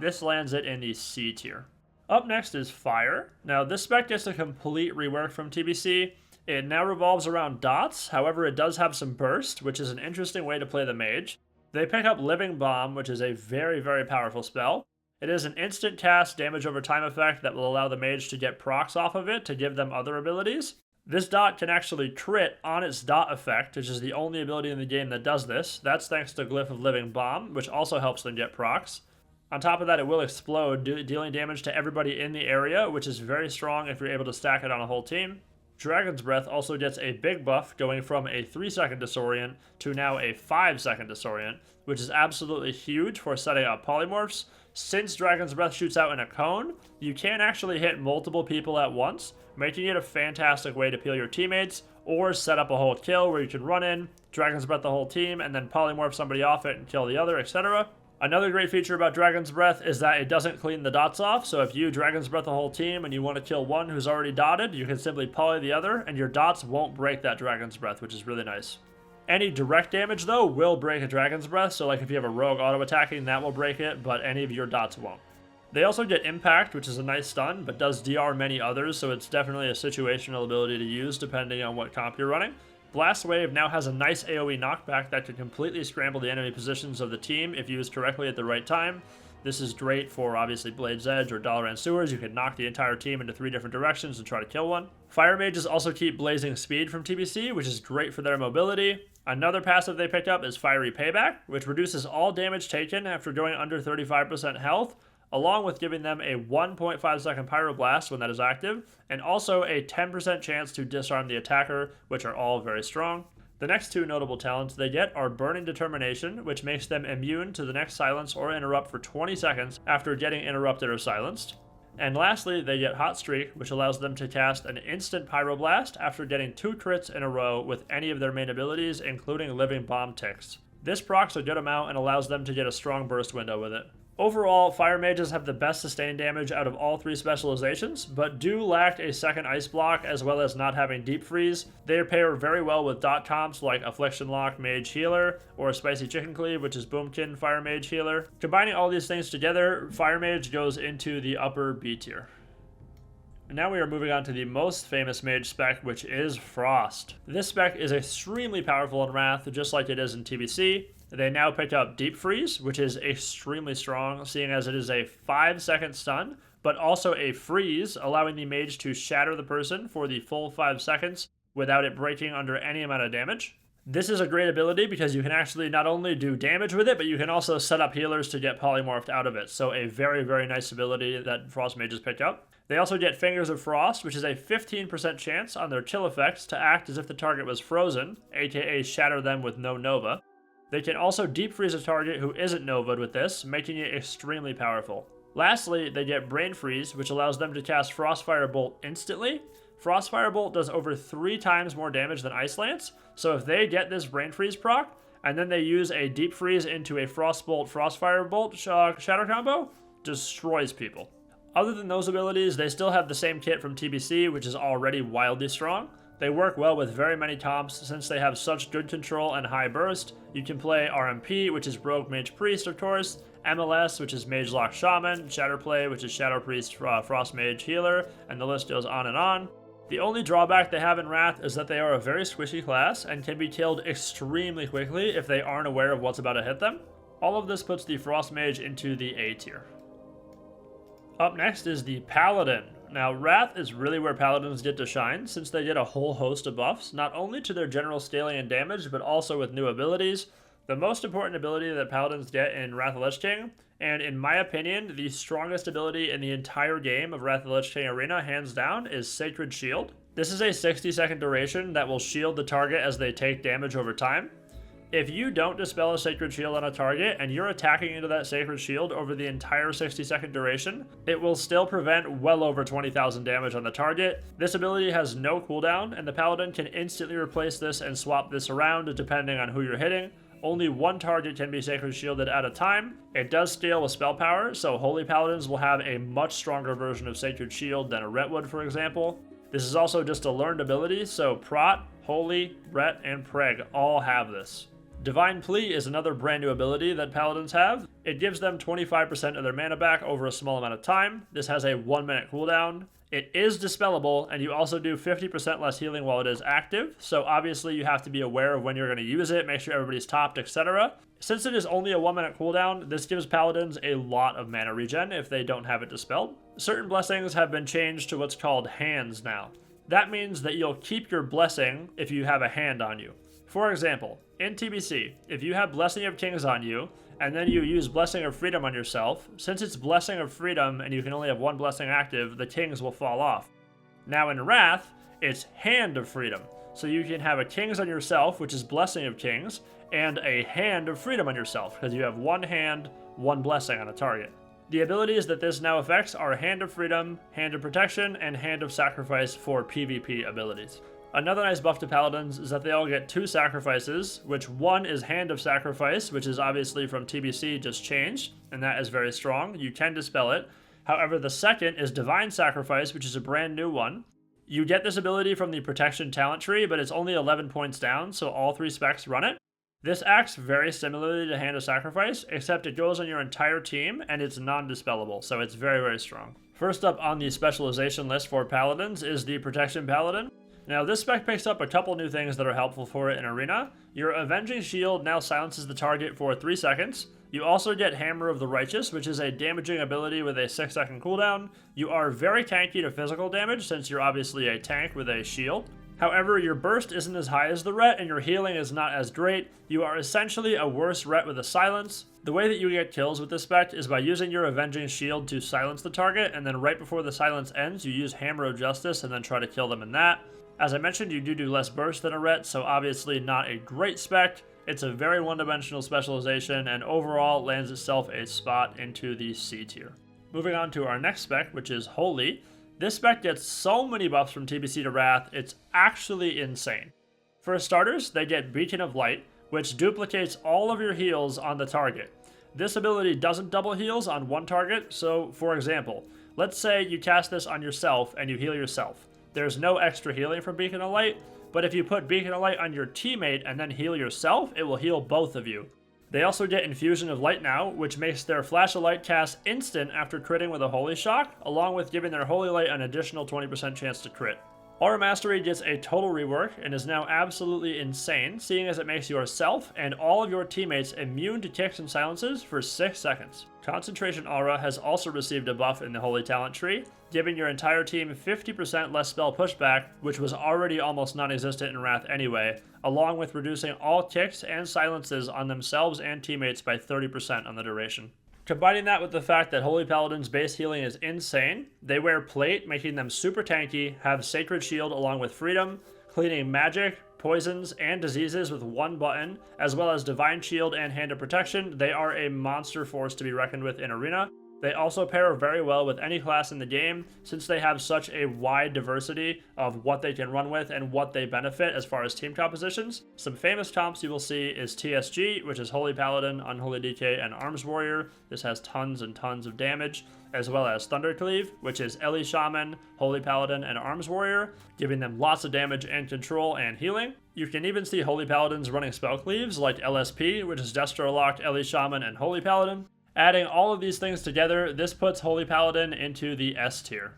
This lands it in the C tier. Up next is Fire. Now, this spec gets a complete rework from TBC. It now revolves around dots, however it does have some burst, which is an interesting way to play the mage. They pick up Living Bomb, which is a very, very powerful spell. It is an instant cast damage over time effect that will allow the mage to get procs off of it to give them other abilities. This dot can actually crit on its dot effect, which is the only ability in the game that does this. That's thanks to Glyph of Living Bomb, which also helps them get procs. On top of that, it will explode, dealing damage to everybody in the area, which is very strong if you're able to stack it on a whole team. Dragon's Breath also gets a big buff, going from a 3-second disorient to now a 5-second disorient, which is absolutely huge for setting up polymorphs. Since Dragon's Breath shoots out in a cone, you can actually hit multiple people at once, making it a fantastic way to peel your teammates, or set up a whole kill where you can run in, Dragon's Breath the whole team, and then polymorph somebody off it and kill the other, etc. Another great feature about Dragon's Breath is that it doesn't clean the dots off, so if you Dragon's Breath the whole team and you want to kill one who's already dotted, you can simply poly the other, and your dots won't break that Dragon's Breath, which is really nice. Any direct damage, though, will break a Dragon's Breath, so like if you have a rogue auto-attacking, that will break it, but any of your dots won't. They also get Impact, which is a nice stun, but does DR many others, so it's definitely a situational ability to use depending on what comp you're running. Blast Wave now has a nice AoE knockback that can completely scramble the enemy positions of the team if used correctly at the right time. This is great for obviously Blade's Edge or Dalaran Sewers. You can knock the entire team into 3 different directions and try to kill one. Fire Mages also keep Blazing Speed from TBC, which is great for their mobility. Another passive they pick up is Fiery Payback, which reduces all damage taken after going under 35% health, along with giving them a 1.5 second Pyroblast when that is active, and also a 10% chance to disarm the attacker, which are all very strong. The next 2 notable talents they get are Burning Determination, which makes them immune to the next silence or interrupt for 20 seconds after getting interrupted or silenced. And lastly, they get Hot Streak, which allows them to cast an instant Pyroblast after getting 2 crits in a row with any of their main abilities, including Living Bomb ticks. This procs a good amount and allows them to get a strong burst window with it. Overall, Fire Mages have the best sustained damage out of all 3 specializations, but do lack a second Ice Block as well as not having Deep Freeze. They pair very well with dot comps like Affliction Lock Mage Healer or Spicy Chicken Cleave, which is Boomkin Fire Mage Healer. Combining all these things together, Fire Mage goes into the upper B tier. And now we are moving on to the most famous mage spec, which is Frost. This spec is extremely powerful in Wrath, just like it is in TBC. They now pick up Deep Freeze, which is extremely strong, seeing as it is a 5-second stun, but also a freeze, allowing the mage to shatter the person for the full 5 seconds without it breaking under any amount of damage. This is a great ability because you can actually not only do damage with it, but you can also set up healers to get polymorphed out of it. So a very, very nice ability that Frost mages pick up. They also get Fingers of Frost, which is a 15% chance on their chill effects to act as if the target was frozen, aka shatter them with no Nova. They can also deep freeze a target who isn't Nova'd with this, making it extremely powerful. Lastly, they get Brain Freeze, which allows them to cast Frostfire Bolt instantly, Frost Firebolt does over 3 times more damage than Ice Lance, so if they get this Brain Freeze proc, and then they use a Deep Freeze into a Frostbolt, Frost Firebolt Shatter combo, destroys people. Other than those abilities, they still have the same kit from TBC, which is already wildly strong. They work well with very many comps since they have such good control and high burst. You can play RMP, which is Rogue Mage Priest, of course, MLS, which is Mage Lock Shaman, Shatterplay, which is Shadow Priest, Frost Mage Healer, and the list goes on and on. The only drawback they have in Wrath is that they are a very squishy class and can be killed extremely quickly if they aren't aware of what's about to hit them. All of this puts the Frost Mage into the A tier. Up next is the Paladin. Now, Wrath is really where Paladins get to shine, since they get a whole host of buffs, not only to their general scaling and damage, but also with new abilities. The most important ability that Paladins get in Wrath of the Lich King, and in my opinion, the strongest ability in the entire game of Wrath of the Lich King Arena, hands down, is Sacred Shield. This is a 60-second duration that will shield the target as they take damage over time. If you don't dispel a Sacred Shield on a target and you're attacking into that Sacred Shield over the entire 60-second duration, it will still prevent well over 20,000 damage on the target. This ability has no cooldown, and the Paladin can instantly replace this and swap this around depending on who you're hitting. Only one target can be Sacred Shielded at a time. It does scale with spell power, so Holy Paladins will have a much stronger version of Sacred Shield than a Ret would, for example. This is also just a learned ability, so Prot, Holy, Ret, and Preg all have this. Divine Plea is another brand new ability that Paladins have. It gives them 25% of their mana back over a small amount of time. This has a 1-minute cooldown. It is dispellable, and you also do 50% less healing while it is active, so obviously you have to be aware of when you're going to use it, make sure everybody's topped, etc. Since it is only a 1-minute cooldown, this gives Paladins a lot of mana regen if they don't have it dispelled. Certain blessings have been changed to what's called hands now. That means that you'll keep your blessing if you have a hand on you. For example, in TBC, if you have Blessing of Kings on you, and then you use Blessing of Freedom on yourself, since it's Blessing of Freedom and you can only have one blessing active, the Kings will fall off. Now in Wrath, it's Hand of Freedom, so you can have a Kings on yourself, which is Blessing of Kings, and a Hand of Freedom on yourself, because you have one hand, one blessing on a target. The abilities that this now affects are Hand of Freedom, Hand of Protection, and Hand of Sacrifice for PvP abilities. Another nice buff to Paladins is that they all get 2 sacrifices, which one is Hand of Sacrifice, which is obviously from TBC just changed, and that is very strong. You can dispel it. However, the second is Divine Sacrifice, which is a brand new one. You get this ability from the Protection talent tree, but it's only 11 points down, so all 3 specs run it. This acts very similarly to Hand of Sacrifice, except it goes on your entire team, and it's non-dispellable, so it's very, very strong. First up on the specialization list for Paladins is the Protection Paladin. Now, this spec picks up a couple new things that are helpful for it in Arena. Your Avenging Shield now silences the target for 3 seconds. You also get Hammer of the Righteous, which is a damaging ability with a 6-second cooldown. You are very tanky to physical damage, since you're obviously a tank with a shield. However, your burst isn't as high as the Ret, and your healing is not as great. You are essentially a worse Ret with a silence. The way that you get kills with this spec is by using your Avenging Shield to silence the target, and then right before the silence ends, you use Hammer of Justice and then try to kill them in that. As I mentioned, you do less burst than a Ret, so obviously not a great spec. It's a very one-dimensional specialization, and overall lands itself a spot into the C tier. Moving on to our next spec, which is Holy. This spec gets so many buffs from TBC to Wrath, it's actually insane. For starters, they get Beacon of Light, which duplicates all of your heals on the target. This ability doesn't double heals on one target, so for example, let's say you cast this on yourself and you heal yourself. There's no extra healing from Beacon of Light, but if you put Beacon of Light on your teammate and then heal yourself, it will heal both of you. They also get Infusion of Light now, which makes their Flash of Light cast instant after critting with a Holy Shock, along with giving their Holy Light an additional 20% chance to crit. Aura Mastery gets a total rework and is now absolutely insane, seeing as it makes yourself and all of your teammates immune to kicks and silences for 6 seconds. Concentration Aura has also received a buff in the Holy Talent tree, giving your entire team 50% less spell pushback, which was already almost non-existent in Wrath anyway, along with reducing all kicks and silences on themselves and teammates by 30% on the duration. Combining that with the fact that Holy Paladin's base healing is insane, they wear Plate, making them super tanky, have Sacred Shield along with Freedom, cleaning magic, poisons, and diseases with one button, as well as Divine Shield and Hand of Protection. They are a monster force to be reckoned with in Arena. They also pair very well with any class in the game, since they have such a wide diversity of what they can run with and what they benefit as far as team compositions. Some famous comps you will see is TSG, which is Holy Paladin, Unholy DK, and Arms Warrior. This has tons and tons of damage, as well as Thundercleave, which is Lich Shaman, Holy Paladin, and Arms Warrior, giving them lots of damage and control and healing. You can even see Holy Paladins running spell cleaves like LSP, which is Destro Locked, Lich Shaman, and Holy Paladin. Adding all of these things together, this puts Holy Paladin into the S tier.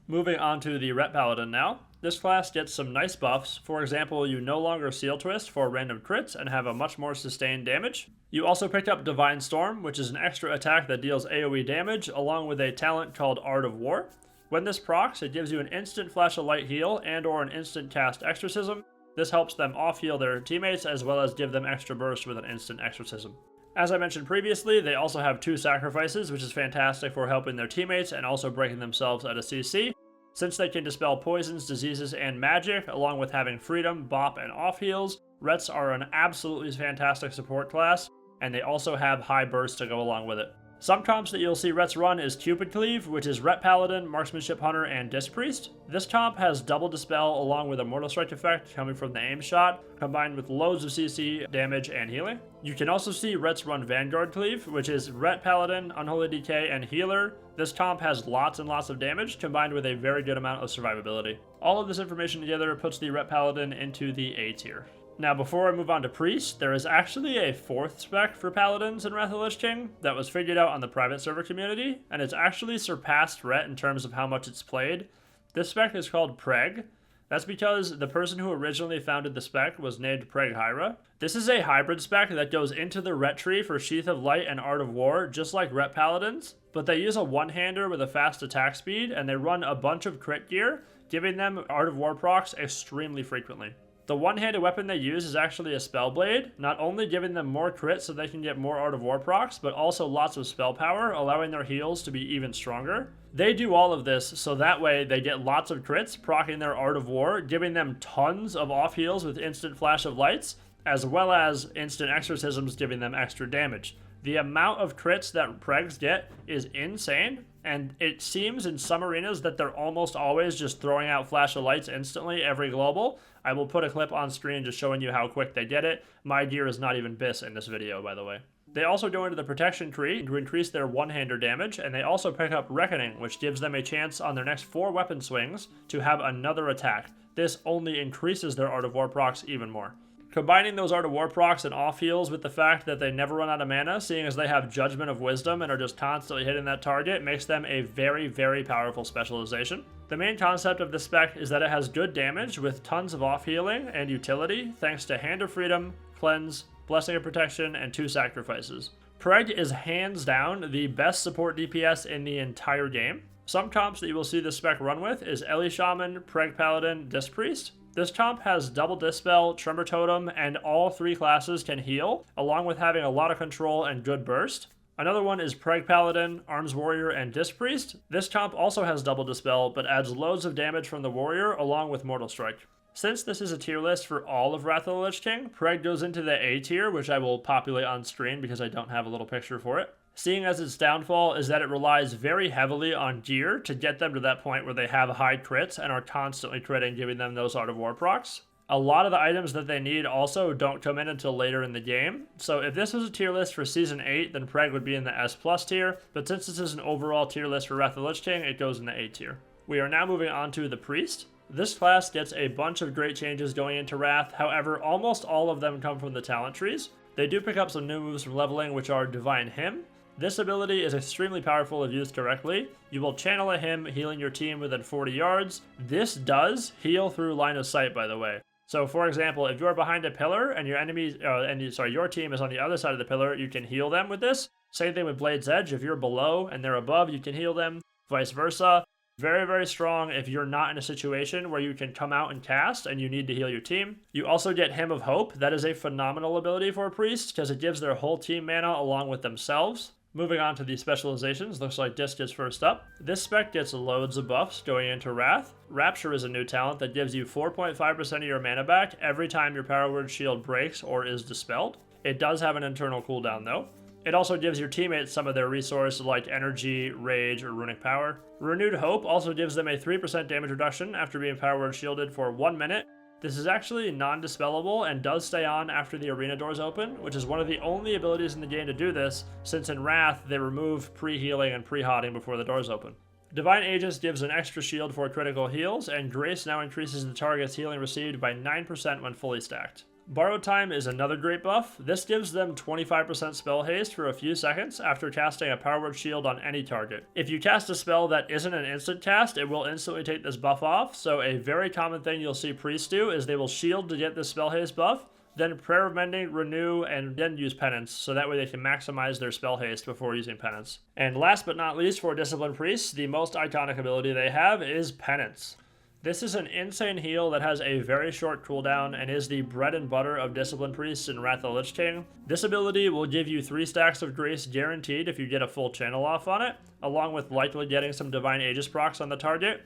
Moving on to the Ret Paladin now. This class gets some nice buffs. For example, you no longer Seal Twist for random crits and have a much more sustained damage. You also picked up Divine Storm, which is an extra attack that deals AoE damage, along with a talent called Art of War. When this procs, it gives you an instant Flash of Light heal and or an instant cast Exorcism. This helps them off-heal their teammates as well as give them extra burst with an instant Exorcism. As I mentioned previously, they also have 2 sacrifices, which is fantastic for helping their teammates and also breaking themselves at a CC. Since they can dispel poisons, diseases, and magic, along with having freedom, bop, and off heals, Rets are an absolutely fantastic support class, and they also have high burst to go along with it. Some comps that you'll see Rets run is Cupid Cleave, which is Ret Paladin, Marksmanship Hunter, and Disc Priest. This comp has double dispel along with a Mortal Strike effect coming from the aim shot, combined with loads of CC, damage, and healing. You can also see Rets run Vanguard Cleave, which is Ret Paladin, Unholy DK, and Healer. This comp has lots and lots of damage, combined with a very good amount of survivability. All of this information together puts the Ret Paladin into the A tier. Now, before I move on to Priest, there is actually a 4th spec for Paladins in Wrath of the Lich King that was figured out on the private server community, and it's actually surpassed Ret in terms of how much it's played. This spec is called Preg. That's because the person who originally founded the spec was named Preg Hyra. This is a hybrid spec that goes into the Ret tree for Sheath of Light and Art of War, just like Ret Paladins, but they use a one-hander with a fast attack speed, and they run a bunch of crit gear, giving them Art of War procs extremely frequently. The one-handed weapon they use is actually a spell blade, not only giving them more crits so they can get more Art of War procs, but also lots of spell power, allowing their heals to be even stronger. They do all of this so that way they get lots of crits, proccing their Art of War, giving them tons of off heals with instant flash of lights, as well as instant exorcisms giving them extra damage. The amount of crits that Pregs get is insane, and it seems in some arenas that they're almost always just throwing out flash of lights instantly every global. I will put a clip on screen just showing you how quick they get it. My gear is not even BIS in this video, by the way. They also go into the protection tree to increase their one-hander damage, and they also pick up Reckoning, which gives them a chance on their next 4 weapon swings to have another attack. This only increases their Art of War procs even more. Combining those Art of War procs and off heals with the fact that they never run out of mana, seeing as they have Judgment of Wisdom and are just constantly hitting that target, makes them a very, very powerful specialization. The main concept of this spec is that it has good damage with tons of off healing and utility thanks to Hand of Freedom, Cleanse, Blessing of Protection, and 2 sacrifices. Preg is hands down the best support DPS in the entire game. Some comps that you will see this spec run with is Lich Shaman, Preg Paladin, Disc Priest. This comp has double Dispel, Tremor Totem, and all 3 classes can heal, along with having a lot of control and good burst. Another one is Preg Paladin, Arms Warrior, and Disc Priest. This comp also has double Dispel, but adds loads of damage from the Warrior, along with Mortal Strike. Since this is a tier list for all of Wrath of the Lich King, Preg goes into the A tier, which I will populate on screen because I don't have a little picture for it. Seeing as its downfall is that it relies very heavily on gear to get them to that point where they have high crits and are constantly critting, giving them those Art of War procs. A lot of the items that they need also don't come in until later in the game, so if this was a tier list for Season 8, then Preg would be in the S+ tier, but since this is an overall tier list for Wrath of the Lich King, it goes in the A tier. We are now moving on to the Priest. This class gets a bunch of great changes going into Wrath, however, almost all of them come from the talent trees. They do pick up some new moves from leveling, which are Divine Hymn. This ability is extremely powerful if used correctly. You will channel a hymn, healing your team within 40 yards. This does heal through line of sight, by the way. So, for example, if you are behind a pillar and your your team is on the other side of the pillar, you can heal them with this. Same thing with Blade's Edge. If you're below and they're above, you can heal them. Vice versa. Very, very strong if you're not in a situation where you can come out and cast and you need to heal your team. You also get Hymn of Hope. That is a phenomenal ability for a priest because it gives their whole team mana along with themselves. Moving on to the specializations, looks like Disc is first up. This spec gets loads of buffs going into Wrath. Rapture is a new talent that gives you 4.5% of your mana back every time your Power Word shield breaks or is dispelled. It does have an internal cooldown though. It also gives your teammates some of their resources like energy, rage, or runic power. Renewed Hope also gives them a 3% damage reduction after being power word shielded for 1 minute. This is actually non-dispellable and does stay on after the arena doors open, which is one of the only abilities in the game to do this, since in Wrath they remove pre-healing and pre-hotting before the doors open. Divine Aegis gives an extra shield for critical heals, and Grace now increases the target's healing received by 9% when fully stacked. Borrowed Time is another great buff. This gives them 25% spell haste for a few seconds after casting a power word shield on any target. If you cast a spell that isn't an instant cast, it will instantly take this buff off, so a very common thing you'll see priests do is they will shield to get this spell haste buff, then Prayer of Mending, renew, and then use Penance, so that way they can maximize their spell haste before using Penance. And last but not least for Disciplined Priests, the most iconic ability they have is Penance. This is an insane heal that has a very short cooldown and is the bread and butter of Disciplined Priests in Wrath of the Lich King. This ability will give you 3 stacks of Grace guaranteed if you get a full channel off on it, along with likely getting some Divine Aegis procs on the target.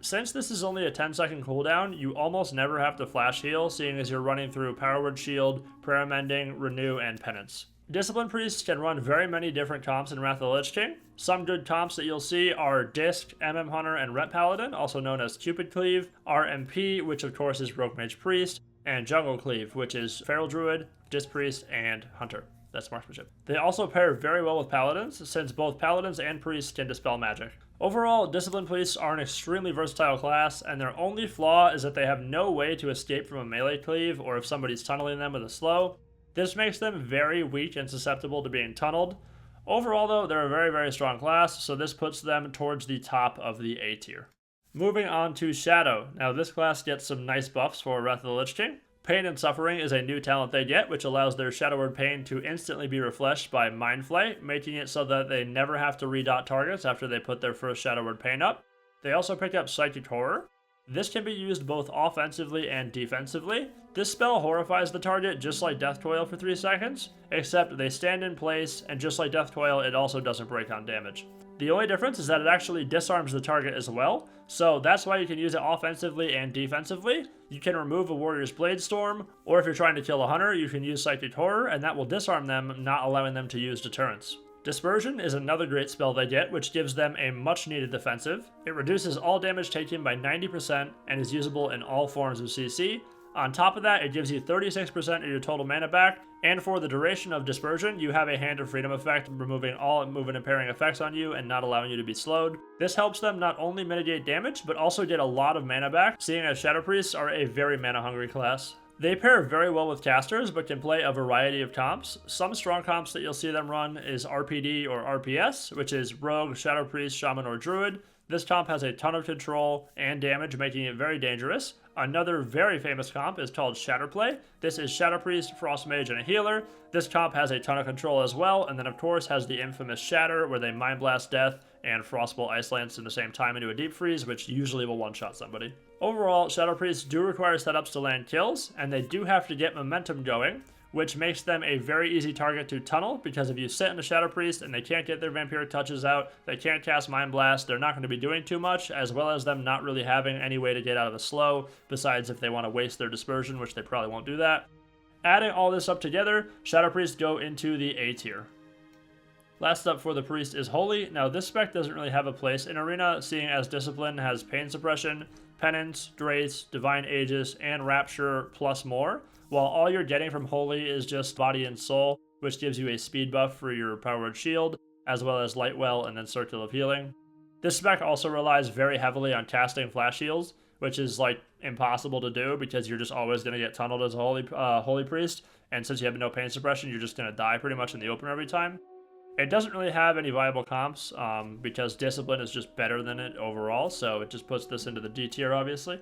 Since this is only a 10-second cooldown, you almost never have to flash heal, seeing as you're running through Power Word Shield, Prayer Mending, Renew, and Penance. Disciplined Priests can run very many different comps in Wrath of the Lich King. Some good comps that you'll see are Disc, MM Hunter, and Ret Paladin, also known as Cupid Cleave, RMP, which of course is Rogue Mage Priest, and Jungle Cleave, which is Feral Druid, Disc Priest, and Hunter. That's Marksmanship. They also pair very well with Paladins, since both Paladins and Priests can dispel magic. Overall, Disciplined Priests are an extremely versatile class, and their only flaw is that they have no way to escape from a melee cleave, or if somebody's tunneling them with a slow. This makes them very weak and susceptible to being tunneled. Overall though, they're a very, very strong class, so this puts them towards the top of the A tier. Moving on to Shadow. Now this class gets some nice buffs for Wrath of the Lich King. Pain and Suffering is a new talent they get, which allows their Shadow Word Pain to instantly be refreshed by Mind Flay, making it so that they never have to redot targets after they put their first Shadow Word Pain up. They also pick up Psychic Horror. This can be used both offensively and defensively. This spell horrifies the target just like Death Toil for 3 seconds, except they stand in place, and just like Death Toil, it also doesn't break on damage. The only difference is that it actually disarms the target as well, so that's why you can use it offensively and defensively. You can remove a Warrior's Blade Storm, or if you're trying to kill a Hunter, you can use Psychic Horror, and that will disarm them, not allowing them to use Deterrence. Dispersion is another great spell they get, which gives them a much needed defensive. It reduces all damage taken by 90% and is usable in all forms of CC. On top of that, it gives you 36% of your total mana back, and for the duration of Dispersion, you have a Hand of Freedom effect, removing all movement impairing effects on you and not allowing you to be slowed. This helps them not only mitigate damage, but also get a lot of mana back, seeing as Shadow Priests are a very mana-hungry class. They pair very well with casters, but can play a variety of comps. Some strong comps that you'll see them run is RPD or RPS, which is Rogue, Shadow Priest, Shaman, or Druid. This comp has a ton of control and damage, making it very dangerous. Another very famous comp is called Shatterplay. This is Shadow Priest, Frost Mage, and a healer. This comp has a ton of control as well, and then of course has the infamous Shatter, where they Mind Blast Death and Frostbolt Ice Lance in the same time into a Deep Freeze, which usually will one-shot somebody. Overall, Shadow Priests do require setups to land kills, and they do have to get momentum going, which makes them a very easy target to tunnel, because if you sit in a Shadow Priest and they can't get their Vampiric Touches out, they can't cast Mind Blast, they're not going to be doing too much, as well as them not really having any way to get out of the slow, besides if they want to waste their Dispersion, which they probably won't do that. Adding all this up together, Shadow Priests go into the A tier. Last up for the Priest is Holy. Now this spec doesn't really have a place in Arena, seeing as Discipline has Pain Suppression, Penance, Grace, Divine Aegis, and Rapture plus more, while all you're getting from Holy is just Body and Soul, which gives you a speed buff for your Powered Shield, as well as Lightwell and then Circle of Healing. This spec also relies very heavily on casting Flash Heals, which is like impossible to do because you're just always going to get tunneled as a Holy Priest, and since you have no Pain Suppression, you're just going to die pretty much in the open every time. It doesn't really have any viable comps because Discipline is just better than it overall, so it just puts this into the D tier, obviously.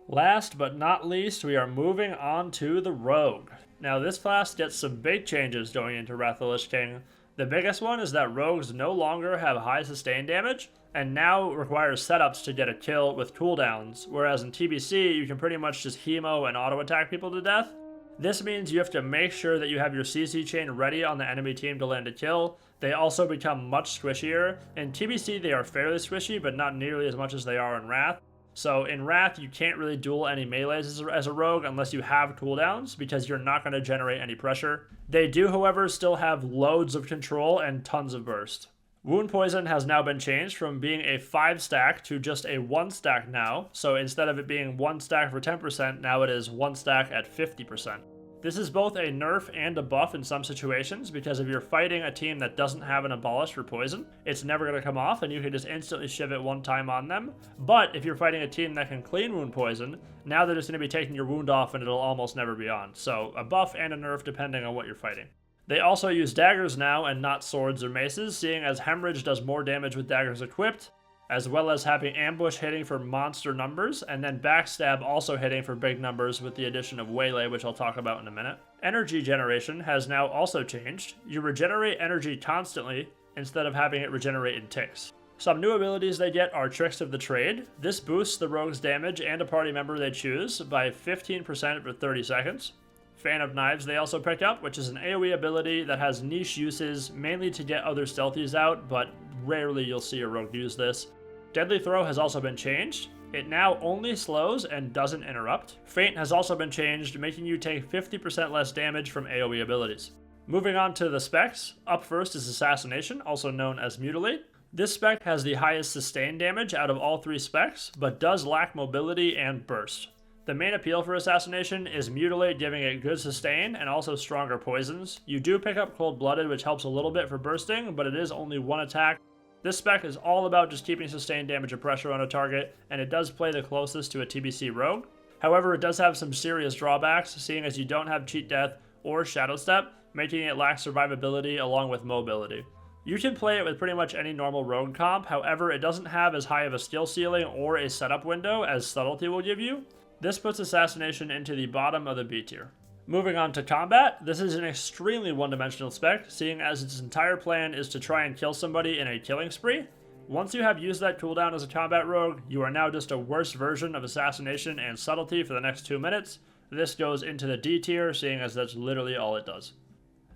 Last but not least, we are moving on to the Rogue. Now this class gets some big changes going into Wrath of the Lich King. The biggest one is that Rogues no longer have high sustain damage, and now require setups to get a kill with cooldowns, whereas in TBC you can pretty much just hemo and auto attack people to death. This means you have to make sure that you have your CC chain ready on the enemy team to land a kill. They also become much squishier. In TBC they are fairly squishy, but not nearly as much as they are in Wrath. So in Wrath, you can't really duel any melees as a rogue unless you have cooldowns, because you're not going to generate any pressure. They do, however, still have loads of control and tons of burst. Wound Poison has now been changed from being a 5 stack to just a 1 stack now, so instead of it being 1 stack for 10%, now it is 1 stack at 50%. This is both a nerf and a buff in some situations, because if you're fighting a team that doesn't have an abolish for poison, it's never going to come off and you can just instantly shiv it one time on them. But if you're fighting a team that can clean wound poison, now they're just going to be taking your wound off and it'll almost never be on. So a buff and a nerf depending on what you're fighting. They also use daggers now and not swords or maces, seeing as Hemorrhage does more damage with daggers equipped, as well as having Ambush hitting for monster numbers, and then Backstab also hitting for big numbers with the addition of Waylay, which I'll talk about in a minute. Energy generation has now also changed. You regenerate energy constantly instead of having it regenerate in ticks. Some new abilities they get are Tricks of the Trade. This boosts the rogue's damage and a party member they choose by 15% for 30 seconds. Fan of Knives they also pick up, which is an AoE ability that has niche uses, mainly to get other stealthies out, but rarely you'll see a rogue use this. Deadly Throw has also been changed. It now only slows and doesn't interrupt. Feint has also been changed, making you take 50% less damage from AoE abilities. Moving on to the specs, up first is Assassination, also known as Mutilate. This spec has the highest sustain damage out of all 3 specs, but does lack mobility and burst. The main appeal for Assassination is Mutilate, giving it good sustain and also stronger poisons. You do pick up Cold-Blooded, which helps a little bit for bursting, but it is only 1 attack. This spec is all about just keeping sustained damage and pressure on a target, and it does play the closest to a TBC rogue. However, it does have some serious drawbacks, seeing as you don't have Cheat Death or Shadow Step, making it lack survivability along with mobility. You can play it with pretty much any normal rogue comp, however, it doesn't have as high of a skill ceiling or a setup window as Subtlety will give you. This puts Assassination into the bottom of the B tier. Moving on to combat, this is an extremely one-dimensional spec, seeing as its entire plan is to try and kill somebody in a killing spree. Once you have used that cooldown as a combat rogue, you are now just a worse version of Assassination and Subtlety for the next 2 minutes. This goes into the D tier, seeing as that's literally all it does.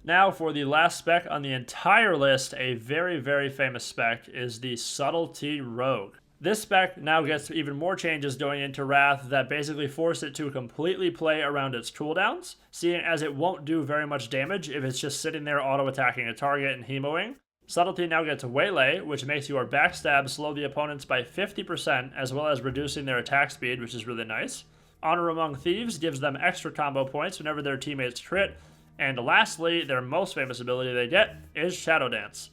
Now for the last spec on the entire list, a very, very famous spec, is the Subtlety Rogue. This spec now gets even more changes going into Wrath that basically force it to completely play around its cooldowns, seeing as it won't do very much damage if it's just sitting there auto-attacking a target and hemoing. Subtlety now gets Waylay, which makes your Backstab slow the opponents by 50%, as well as reducing their attack speed, which is really nice. Honor Among Thieves gives them extra combo points whenever their teammates crit. And lastly, their most famous ability they get is Shadow Dance.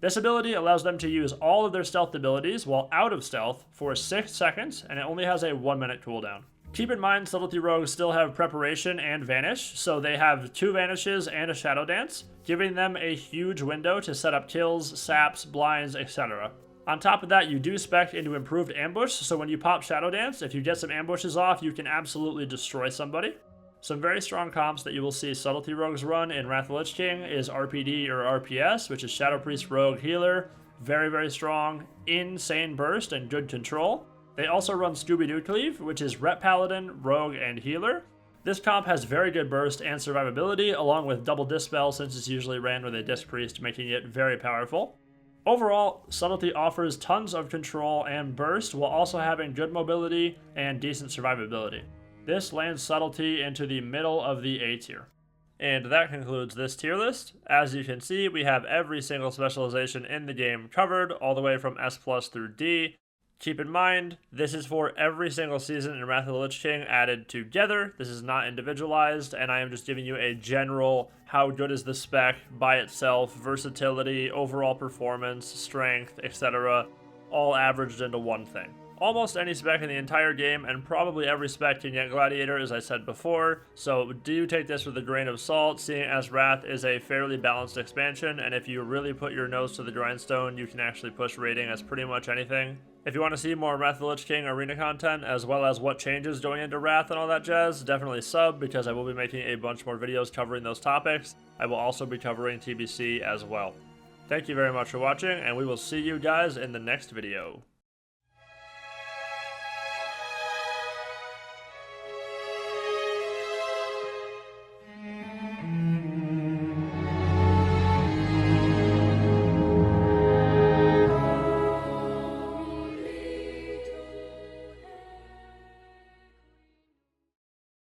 This ability allows them to use all of their stealth abilities while out of stealth for 6 seconds, and it only has a 1-minute cooldown. Keep in mind, Subtlety Rogues still have Preparation and Vanish, so they have 2 Vanishes and a Shadow Dance, giving them a huge window to set up kills, saps, blinds, etc. On top of that, you do spec into Improved Ambush, so when you pop Shadow Dance, if you get some ambushes off, you can absolutely destroy somebody. Some very strong comps that you will see Subtlety Rogues run in Wrath of the Lich King is RPD or RPS, which is Shadow Priest Rogue Healer. Very, very strong, insane burst, and good control. They also run Scooby-Doo Cleave, which is Rep Paladin, Rogue, and Healer. This comp has very good burst and survivability, along with double Dispel since it's usually ran with a Disc Priest, making it very powerful. Overall, Subtlety offers tons of control and burst, while also having good mobility and decent survivability. This lands Subtlety into the middle of the A tier. And that concludes this tier list. As you can see, we have every single specialization in the game covered, all the way from S+ through D. Keep in mind, this is for every single season in Wrath of the Lich King added together. This is not individualized, and I am just giving you a general how good is the spec by itself, versatility, overall performance, strength, etc., all averaged into one thing. Almost any spec in the entire game, and probably every spec can get Gladiator, as I said before, so do take this with a grain of salt, seeing as Wrath is a fairly balanced expansion, and if you really put your nose to the grindstone, you can actually push rating as pretty much anything. If you want to see more Wrath of the Lich King arena content, as well as what changes going into Wrath and all that jazz, definitely sub, because I will be making a bunch more videos covering those topics. I will also be covering TBC as well. Thank you very much for watching, and we will see you guys in the next video.